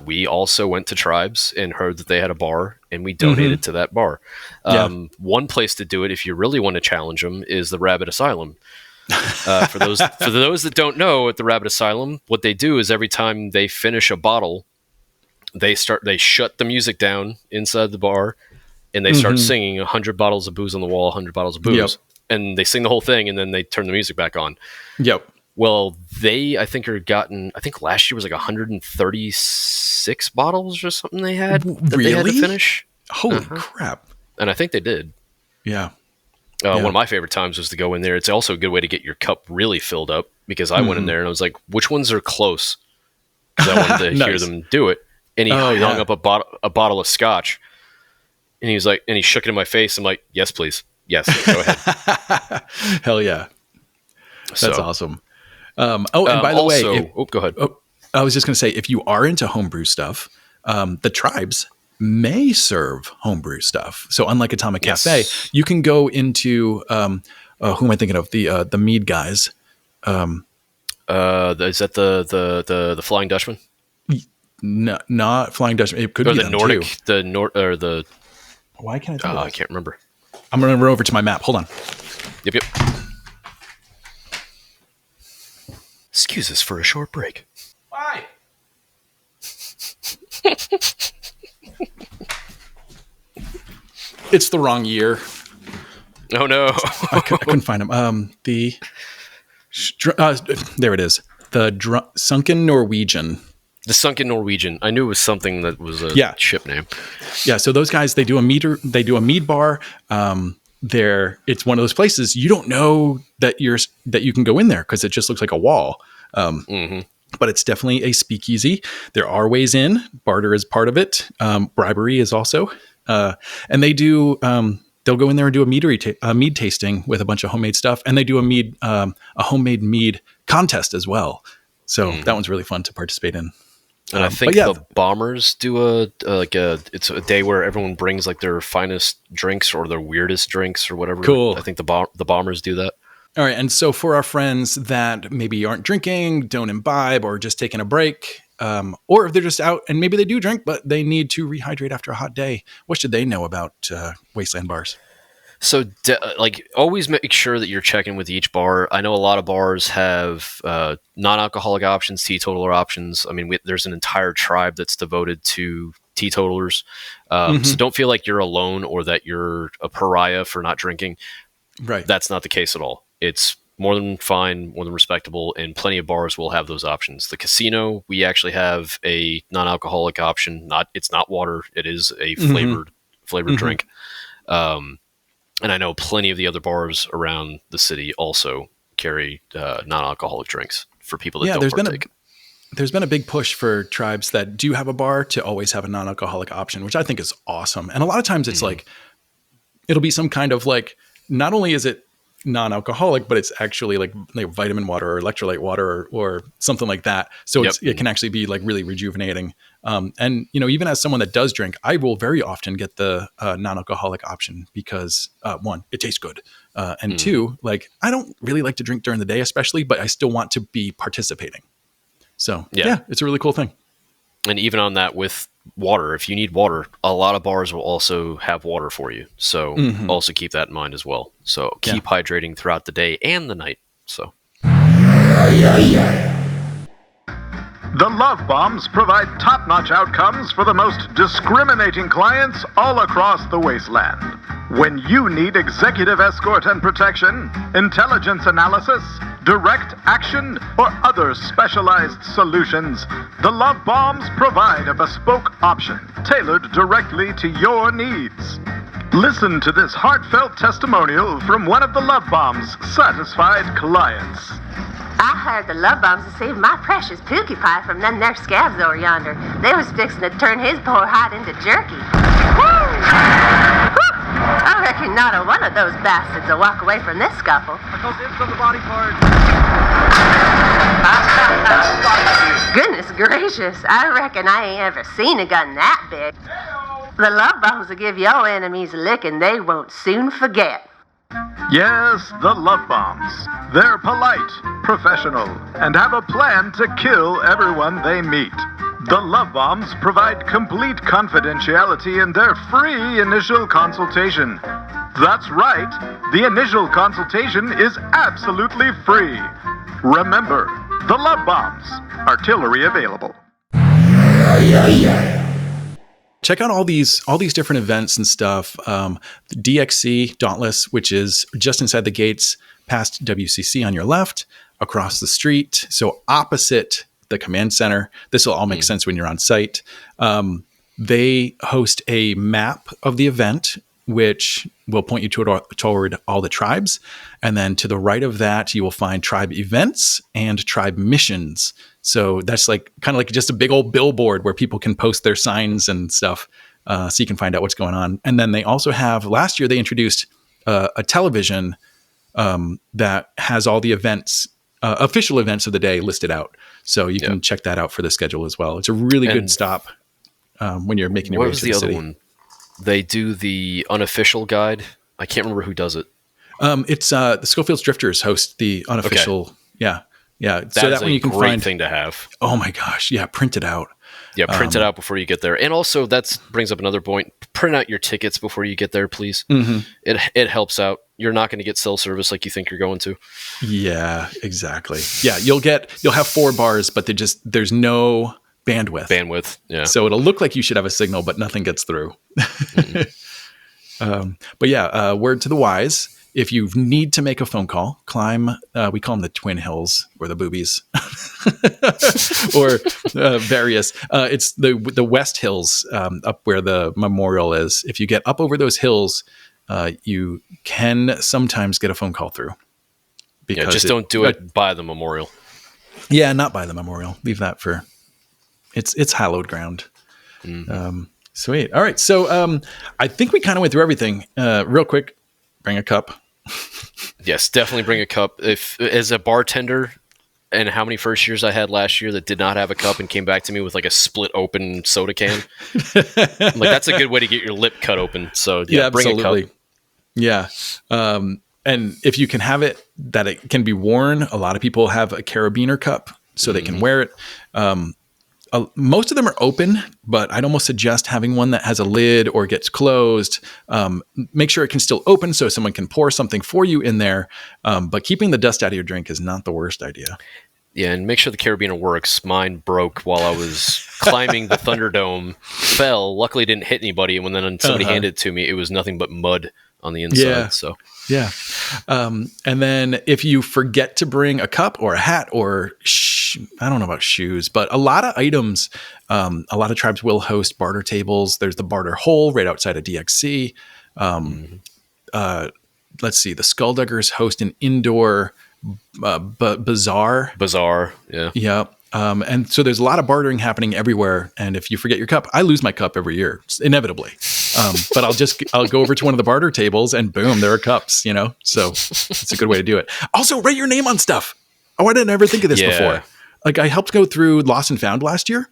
We also went to tribes and heard that they had a bar, and we donated to that bar. One place to do it, if you really want to challenge them, is the Rabbit Asylum. For those that don't know, at the Rabbit Asylum, what they do is every time they finish a bottle, they shut the music down inside the bar, and they start singing 100 bottles of booze on the wall, 100 bottles of booze, and they sing the whole thing, and then they turn the music back on. Yep. Well, I think last year was like 136 bottles or something they had that they had to finish. Holy crap. And I think they did. Yeah. One of my favorite times was to go in there. It's also a good way to get your cup really filled up because I went in there and I was like, which ones are close? Because I wanted to hear them do it. And he hung up a bottle of scotch. And he was like, and he shook it in my face. I'm like, yes, please. Yes, go ahead. Hell yeah. That's awesome. And by the way, go ahead. I was just going to say, if you are into homebrew stuff, the tribes may serve homebrew stuff. So unlike Atomic Cafe, you can go into, who am I thinking of? The mead guys. Is that the Flying Dutchman? No, not Flying Dutchman. It could be the Nordic, too. Why can't I tell I can't remember. I'm going to run over to my map. Hold on. Yep. Excuse us for a short break. Why? It's the wrong year. Oh no! I couldn't find him. There it is. The Sunken Norwegian. The Sunken Norwegian. I knew it was something that was a ship name. Yeah. So those guys, they do a mead bar. It's one of those places you don't know that you can go in there because it just looks like a wall. But it's definitely a speakeasy. There are ways in. Barter is part of it. Bribery is also. And they do. They'll go in there and do a mead tasting with a bunch of homemade stuff, and they do a homemade mead contest as well. So that one's really fun to participate in. And I think the Bombers do it's a day where everyone brings like their finest drinks or their weirdest drinks or whatever. Cool. I think the Bombers do that. All right. And so for our friends that maybe aren't drinking, don't imbibe, or just taking a break, or if they're just out and maybe they do drink, but they need to rehydrate after a hot day, what should they know about Wasteland bars? So, always make sure that you're checking with each bar. I know a lot of bars have non-alcoholic options, teetotaler options. I mean, there's an entire tribe that's devoted to teetotalers. So don't feel like you're alone or that you're a pariah for not drinking. Right. That's not the case at all. It's more than fine, more than respectable, and plenty of bars will have those options. The casino, we actually have a non-alcoholic option. It's not water; it is a flavored drink. And I know plenty of the other bars around the city also carry non-alcoholic drinks for people that don't partake. There's been a big push for tribes that do have a bar to always have a non-alcoholic option, which I think is awesome. And a lot of times it's like, it'll be some kind of like, not only is it non-alcoholic, but it's actually like vitamin water or electrolyte water or something like that. So it can actually be like really rejuvenating. And, even as someone that does drink, I will very often get the non-alcoholic option because one, it tastes good. And two, like I don't really like to drink during the day, especially, but I still want to be participating. So yeah, it's a really cool thing. And even on that with water, if you need water, a lot of bars will also have water for you. So also keep that in mind as well. So keep hydrating throughout the day and the night. So the Love Bombs provide top-notch outcomes for the most discriminating clients all across the wasteland. When you need executive escort and protection, intelligence analysis, direct action, or other specialized solutions, the Love Bombs provide a bespoke option tailored directly to your needs. Listen to this heartfelt testimonial from one of the Love Bombs' satisfied clients. I hired the Love Bombs to save my precious Pookie Pie from them there scabs over yonder. They was fixing to turn his poor hide into jerky. Woo! Whew! I reckon not a one of those bastards will walk away from this scuffle. Because it's on the body part. Goodness gracious, I reckon I ain't ever seen a gun that big. The Love Bombs will give your enemies a licking they won't soon forget. Yes, the Love Bombs. They're polite, professional, and have a plan to kill everyone they meet. The Love Bombs provide complete confidentiality in their free initial consultation. That's right, the initial consultation is absolutely free. Remember, the Love Bombs. Artillery available. Check out all these different events and stuff. DXC Dauntless, which is just inside the gates past WCC on your left, across the street. So opposite the command center. This will all make sense when you're on site. They host a map of the event, which will point you toward all the tribes. And then to the right of that, you will find tribe events and tribe missions. So that's like kind of like just a big old billboard where people can post their signs and stuff, so you can find out what's going on. And then they also have, last year they introduced a television that has all the events, official events of the day listed out. So you can check that out for the schedule as well. It's a really good stop when you're making your way to the city. What was the other one? They do the unofficial guide. I can't remember who does it. It's the Schofield's Drifters host the unofficial. Okay. Yeah. That so that one you can find. Thing to have. Oh my gosh. Yeah. Print it out. Yeah. Print it out before you get there. And also that brings up another point. Print out your tickets before you get there, please. It helps out. You're not going to get cell service like you think you're going to. Yeah, exactly. Yeah. You'll have 4 bars, but there's no bandwidth. Yeah. So it'll look like you should have a signal, but nothing gets through. But yeah, word to the wise. If you need to make a phone call, climb, we call them the Twin Hills or the Boobies or various. It's the West Hills up where the memorial is. If you get up over those hills, you can sometimes get a phone call through. Because just don't do it by the memorial. Yeah, not by the memorial. Leave that for, it's hallowed ground. Sweet. All right. So I think we kind of went through everything. Real quick, bring a cup. Yes, definitely bring a cup. If as a bartender, and how many first years I had last year that did not have a cup and came back to me with like a split open soda can. I'm like, that's a good way to get your lip cut open. So yeah, bring absolutely. A cup. Yeah. And if you can have it that it can be worn, a lot of people have a carabiner cup so they can wear it. Most of them are open, but I'd almost suggest having one that has a lid or gets closed. Make sure it can still open so someone can pour something for you in there. But keeping the dust out of your drink is not the worst idea. Yeah, and make sure the carabiner works. Mine broke while I was climbing the Thunderdome, fell. Luckily, didn't hit anybody. And when then somebody handed it to me, it was nothing but mud on the inside. Yeah. So yeah. And then if you forget to bring a cup or a hat or I don't know about shoes, but a lot of items, a lot of tribes will host barter tables. There's the barter hole right outside of DXC. Let's see, the Skullduggers host an indoor bazaar. Yeah. Yeah. And so there's a lot of bartering happening everywhere. And if you forget your cup, I lose my cup every year, inevitably. But I'll go over to one of the barter tables and boom, there are cups, you know? So it's a good way to do it. Also, write your name on stuff. Oh, I didn't ever think of this before. Like I helped go through Lost and Found last year.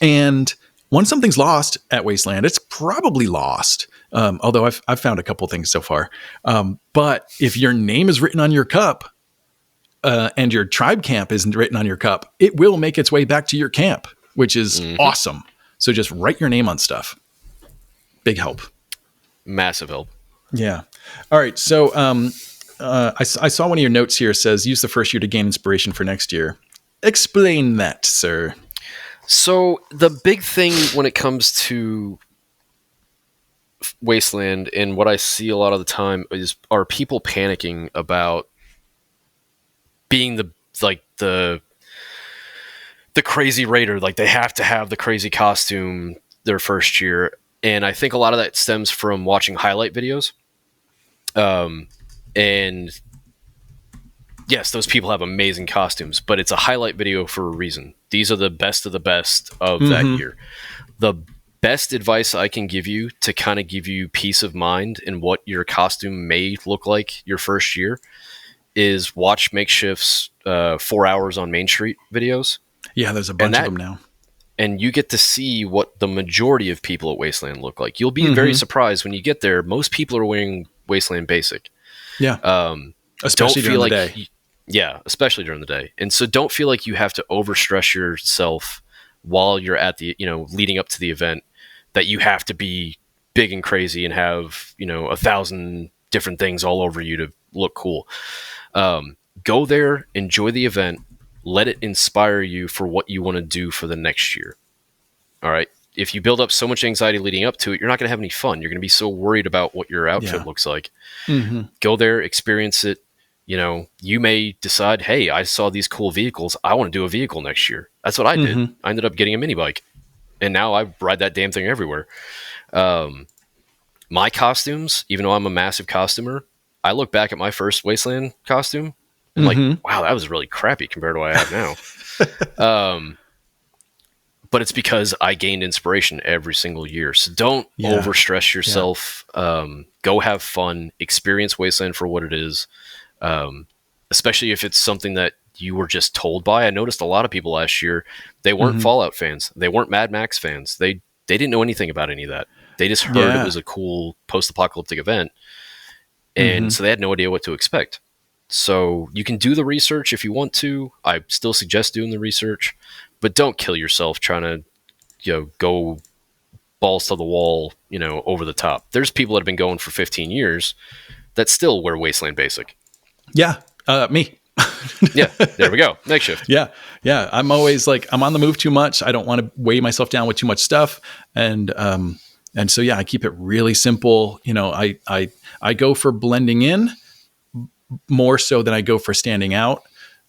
And once something's lost at Wasteland, it's probably lost. Although I've found a couple things so far. But if your name is written on your cup, and your tribe camp isn't written on your cup, it will make its way back to your camp, which is awesome. So just write your name on stuff. Big help. Massive help. Yeah. All right. So I saw one of your notes here says use the first year to gain inspiration for next year. Explain that, sir. So the big thing when it comes to Wasteland and what I see a lot of the time are people panicking about being the crazy raider, like they have to have the crazy costume their first year. And I think a lot of that stems from watching highlight videos. And yes, those people have amazing costumes, but it's a highlight video for a reason. These are the best of that year. The best advice I can give you to kind of give you peace of mind in what your costume may look like your first year is watch MakeShift's 4 hours on Main Street videos. Yeah, there's a bunch of them now. And you get to see what the majority of people at Wasteland look like. You'll be very surprised when you get there. Most people are wearing Wasteland Basic. Yeah. Especially during the day. Yeah, especially during the day. And so don't feel like you have to overstress yourself while you're at the, leading up to the event, that you have to be big and crazy and have, 1,000 different things all over you to look cool. Go there, enjoy the event, let it inspire you for what you want to do for the next year. All right. If you build up so much anxiety leading up to it, you're not going to have any fun. You're going to be so worried about what your outfit looks like. Go there, experience it. You may decide, hey, I saw these cool vehicles. I want to do a vehicle next year. That's what I did. I ended up getting a mini bike, and now I ride that damn thing everywhere. My costumes, even though I'm a massive costumer, I look back at my first Wasteland costume and like, wow, that was really crappy compared to what I have now. But it's because I gained inspiration every single year. So don't overstress yourself. Go have fun, experience Wasteland for what it is. Especially if it's something that you were just told by. I noticed a lot of people last year, they weren't Fallout fans. They weren't Mad Max fans. They didn't know anything about any of that. They just heard it was a cool post-apocalyptic event. And so they had no idea what to expect. So you can do the research if you want to. I still suggest doing the research, but don't kill yourself trying to, go balls to the wall, over the top. There's people that have been going for 15 years that still wear Wasteland Basic. Yeah. Me. Yeah. There we go. MakeShift. Yeah. I'm always like, I'm on the move too much. I don't want to weigh myself down with too much stuff. And so, I keep it really simple. I go for blending in more so than I go for standing out.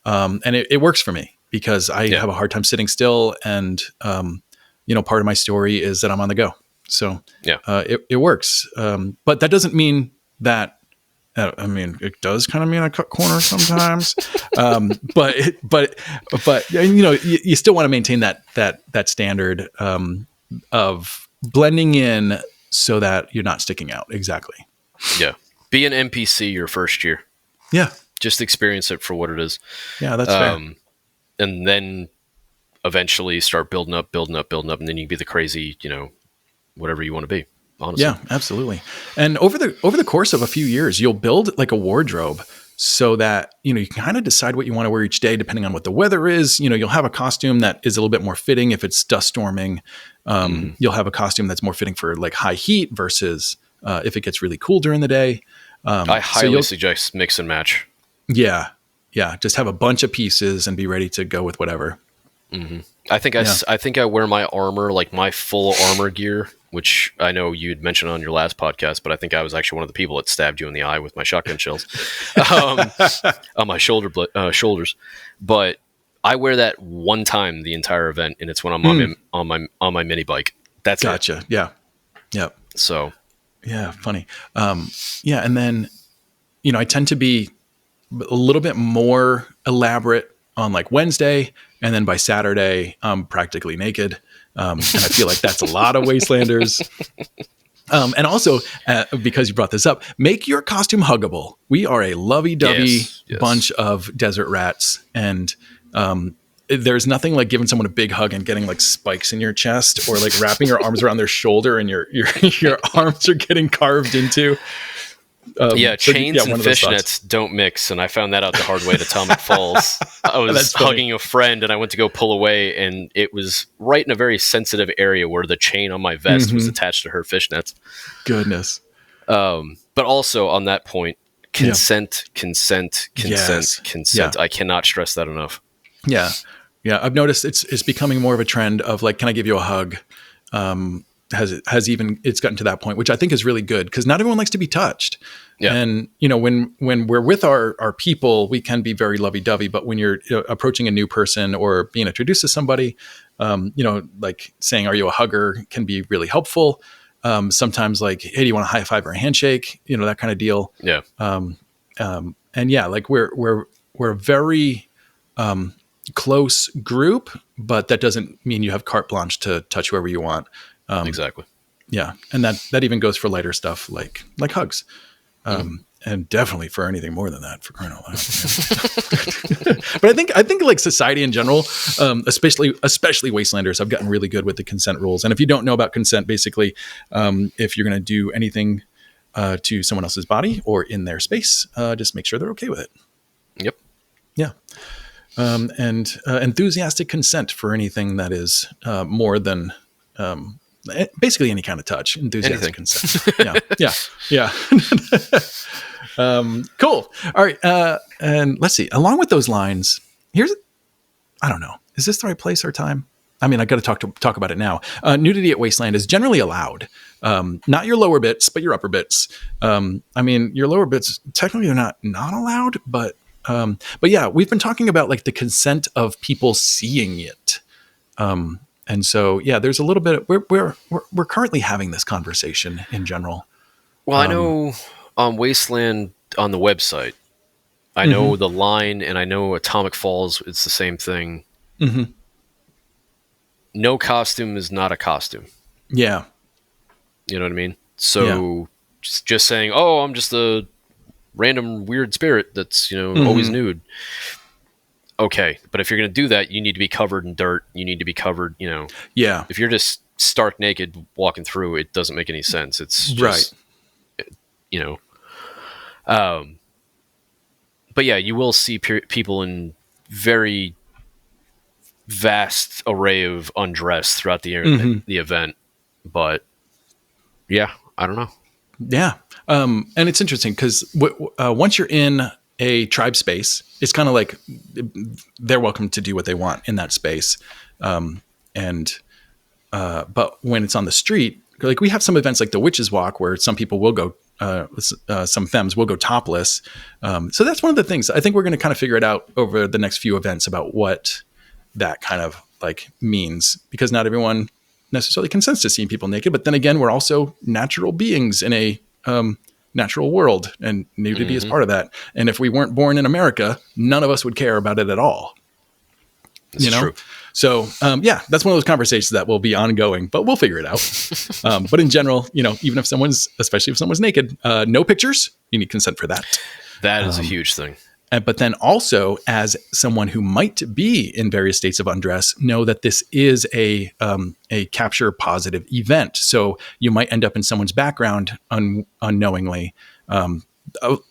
And it works for me because I have a hard time sitting still. And, part of my story is that I'm on the go. So it works. But that doesn't mean that, it does kind of mean I cut corners sometimes. But you still want to maintain that standard of blending in so that you're not sticking out. Exactly. Yeah. Be an NPC your first year. Yeah. Just experience it for what it is. Yeah, that's fair. And then eventually start building up, and then you can be the crazy, whatever you want to be. Honestly. Yeah, absolutely. And over the course of a few years, you'll build like a wardrobe so that, you can kind of decide what you want to wear each day, depending on what the weather is. You'll have a costume that is a little bit more fitting if it's dust storming. You'll have a costume that's more fitting for like high heat versus if it gets really cool during the day. I highly suggest mix and match. Yeah. Just have a bunch of pieces and be ready to go with whatever. I think I wear my armor, like my full armor gear which I know you'd mentioned on your last podcast, but I think I was actually one of the people that stabbed you in the eye with my shotgun shells on my shoulders. But I wear that one time the entire event, and it's when I'm on my mini bike. That's gotcha. it. Yeah. Yep. So yeah, funny. And then I tend to be a little bit more elaborate on like Wednesday, and then by Saturday I'm practically naked. And I feel like that's a lot of Wastelanders. And also, because you brought this up, make your costume huggable. We are a lovey-dovey bunch of desert rats, and there's nothing like giving someone a big hug and getting like spikes in your chest, or like wrapping your arms around their shoulder and your arms are getting carved into. Chains and fishnets don't mix, and I found that out the hard way at Atomic Falls. I was hugging a friend, and I went to go pull away, and it was right in a very sensitive area where the chain on my vest was attached to her fishnets. Goodness. But also on that point, consent. I cannot stress that enough. Yeah. I've noticed it's becoming more of a trend of like, can I give you a hug? It's gotten to that point, which I think is really good, because not everyone likes to be touched. Yeah. And when we're with our people, we can be very lovey-dovey, but when you're approaching a new person or being introduced to somebody, like saying, "Are you a hugger?" can be really helpful. Sometimes like, "Hey, do you want a high five or a handshake?" That kind of deal. Yeah. And yeah, like we're a very close group, but that doesn't mean you have carte blanche to touch whoever you want. Exactly. Yeah. And that even goes for lighter stuff like hugs. And definitely for anything more than that, for crying out loud. But I think like society in general, especially Wastelanders, have gotten really good with the consent rules. And if you don't know about consent, basically, if you're going to do anything to someone else's body or in their space, just make sure they're okay with it. Yep. Yeah. And enthusiastic consent for anything that is more than basically any kind of touch. Enthusiastic consent. Yeah. Cool. All right. And let's see. Along with those lines, I don't know. Is this the right place or time? I mean, I got to talk about it now. Nudity at Wasteland is generally allowed. Not your lower bits, but your upper bits. I mean, your lower bits technically are not allowed, but yeah, we've been talking about like the consent of people seeing it. And so, yeah, there's a little bit. We're currently having this conversation in general. Well, I know on Wasteland on the website, I know the line, and I know Atomic Falls. It's the same thing. Mm-hmm. No costume is not a costume. Yeah, you know what I mean. So just saying, "Oh, I'm just a random weird spirit that's always nude." Okay, but if you're going to do that, you need to be covered in dirt. You need to be covered, Yeah. If you're just stark naked walking through, it doesn't make any sense. It's just, but yeah, you will see people in very vast array of undress throughout the event. But yeah, I don't know. Yeah. And it's interesting because once you're in a tribe space, it's kind of like they're welcome to do what they want in that space. But when it's on the street, like we have some events like the Witches Walk where some people will go, some femmes will go topless. So that's one of the things I think we're going to kind of figure it out over the next few events about what that kind of like means, because not everyone necessarily consents to seeing people naked. But then again, we're also natural beings in a natural world, and nudity is part of that. And if we weren't born in America, none of us would care about it at all. That's true. So, that's one of those conversations that will be ongoing, but we'll figure it out. But in general, even if especially if someone's naked, no pictures, you need consent for that. That is a huge thing. But then also, as someone who might be in various states of undress, know that this is a capture positive event. So you might end up in someone's background unknowingly. A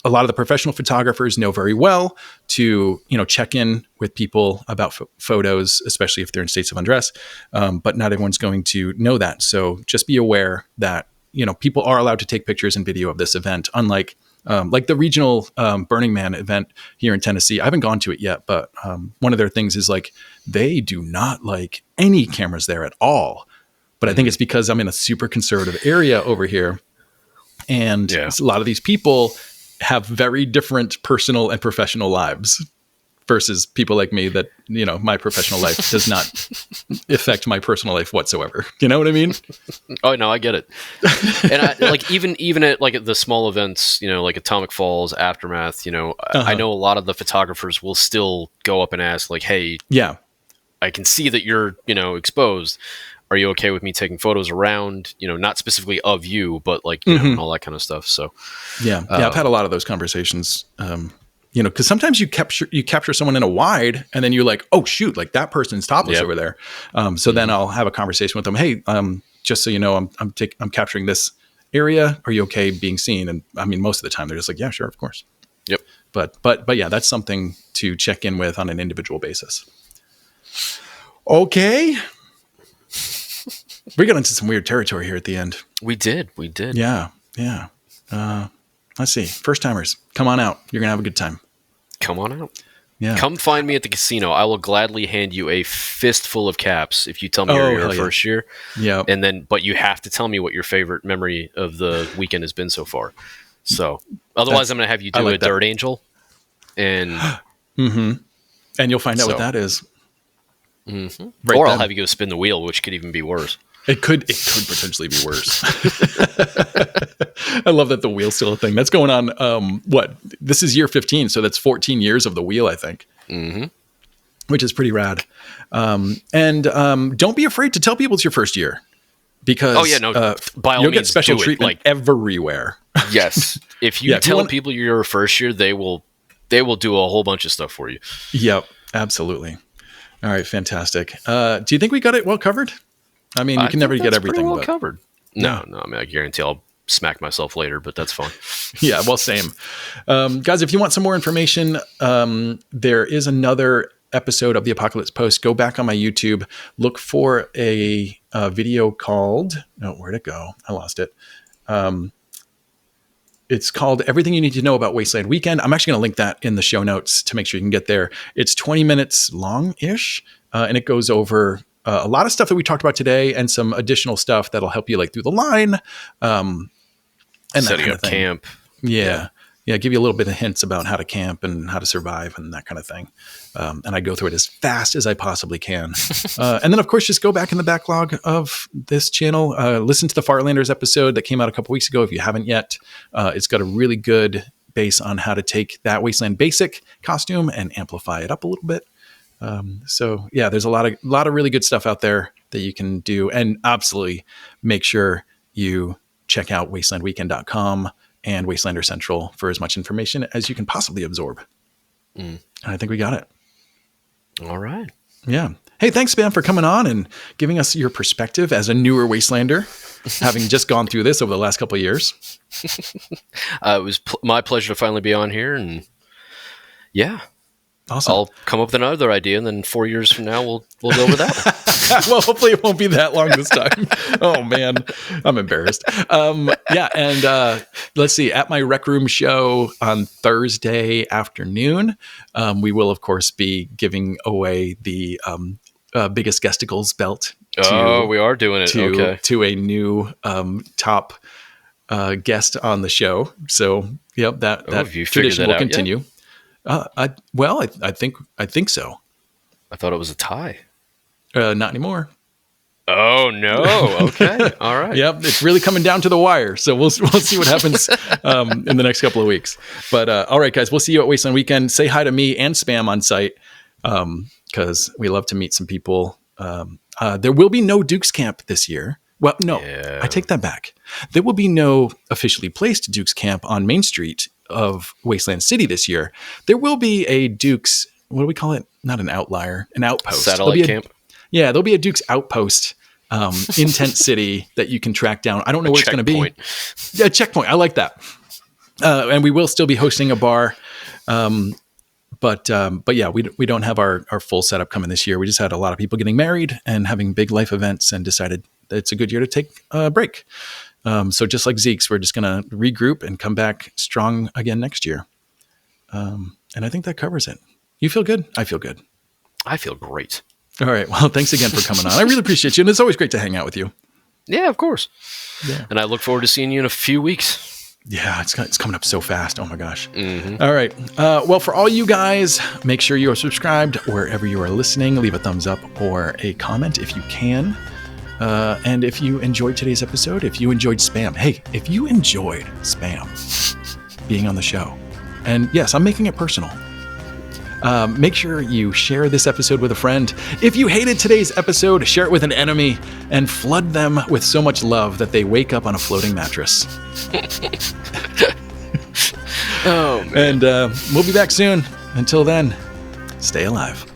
lot of the professional photographers know very well to check in with people about photos, especially if they're in states of undress. But not everyone's going to know that. So just be aware that people are allowed to take pictures and video of this event, unlike like the regional Burning Man event here in Tennessee. I haven't gone to it yet, but one of their things is like they do not like any cameras there at all. But I think it's because I'm in a super conservative area over here. And a lot of these people have very different personal and professional lives versus people like me that, my professional life does not affect my personal life whatsoever. You know what I mean? Oh, no, I get it. And even at like at the small events, like Atomic Falls, Aftermath, I know a lot of the photographers will still go up and ask like, hey, I can see that you're, exposed. Are you okay with me taking photos around, not specifically of you, but like, and all that kind of stuff. So, I've had a lot of those conversations, because sometimes you capture someone in a wide and then you're like, oh shoot, like that person's topless over there. So then I'll have a conversation with them. Hey, just so you know, I'm capturing this area. Are you okay being seen? And I mean, most of the time they're just like, yeah, sure. Of course. Yep. But yeah, that's something to check in with on an individual basis. Okay. We got into some weird territory here at the end. We did. Yeah. Let's see. First timers, come on out. You're going to have a good time. Come on out. Yeah. Come find me at the casino. I will gladly hand you a fistful of caps if you tell me you're your first year. Yeah. But you have to tell me what your favorite memory of the weekend has been so far. So otherwise I'm going to have you do a Dirt Angel. And and you'll find out what that is. Mm-hmm. Right or I'll have you go spin the wheel, which could even be worse. It could potentially be worse. I love that the wheel's still a thing. That's going on. This is year 15, so that's 14 years of the wheel, I think. Mm-hmm. Which is pretty rad. And don't be afraid to tell people it's your first year, because by all you'll means, get special treatment everywhere. Yes, if you tell people you're your first year, they will do a whole bunch of stuff for you. Yep, absolutely. All right, fantastic. Do you think we got it well covered? I mean, you can never get everything well covered. No. I mean, I guarantee I'll smack myself later, but that's fine. Yeah, well, same. Guys, if you want some more information, there is another episode of the Apocalypse Post. Go back on my YouTube, look for a video called, where'd it go? I lost it. It's called Everything You Need to Know About Wasteland Weekend. I'm actually going to link that in the show notes to make sure you can get there. It's 20 minutes long-ish, and it goes over a lot of stuff that we talked about today and some additional stuff that'll help you like through the line. And setting up camp. Yeah. Give you a little bit of hints about how to camp and how to survive and that kind of thing. And I go through it as fast as I possibly can. And then, of course, just go back in the backlog of this channel. Listen to the Outlanders episode that came out a couple weeks ago if you haven't yet. It's got a really good base on how to take that Wasteland Basic costume and amplify it up a little bit. So yeah, there's a lot of really good stuff out there that you can do. And absolutely make sure you check out wastelandweekend.com and Wastelander Central for as much information as you can possibly absorb. And I think we got it. All right. Yeah. Hey, thanks, Spam, for coming on and giving us your perspective as a newer Wastelander, having just gone through this over the last couple of years. It was my pleasure to finally be on here. And yeah. Awesome. I'll come up with another idea, and then 4 years from now, we'll go with that one. Well, hopefully it won't be that long this time. Oh, man. I'm embarrassed. Yeah, and let's see. At my Rec Room show on Thursday afternoon, we will, of course, be giving away the Biggest Guesticles belt. We are doing it. To a new top guest on the show. So, yep, that tradition will continue. Yet? I think so. I thought it was a tie. Not anymore. Oh no. Okay. All right. Yep. It's really coming down to the wire. So we'll see what happens in the next couple of weeks. But all right, guys, we'll see you at Wasteland Weekend. Say hi to me and Spam on site because we love to meet some people. There will be no Duke's Camp this year. Well, no, I take that back. There will be no officially placed Duke's Camp on Main Street of Wasteland City this year. There will be a Duke's, what do we call it? Not an outlier, an outpost. Satellite camp. There'll be a Duke's outpost in Tent City that you can track down. I don't know where it's going to be. Yeah, checkpoint. I like that. And we will still be hosting a bar. But yeah, we don't have our full setup coming this year. We just had a lot of people getting married and having big life events and decided that it's a good year to take a break. So just like Zeke's, we're just going to regroup and come back strong again next year. And I think that covers it. You feel good? I feel good. I feel great. All right. Well, thanks again for coming on. I really appreciate you. And it's always great to hang out with you. Yeah, of course. Yeah. And I look forward to seeing you in a few weeks. Yeah, it's coming up so fast. Oh my gosh. All right. Well, for all you guys, make sure you are subscribed wherever you are listening. Leave a thumbs up or a comment if you can. And if you enjoyed today's episode, if you enjoyed spam, hey, if you enjoyed spam being on the show, and yes, I'm making it personal. Make sure you share this episode with a friend. If you hated today's episode, share it with an enemy and flood them with so much love that they wake up on a floating mattress. Oh, man. And we'll be back soon. Until then, stay alive.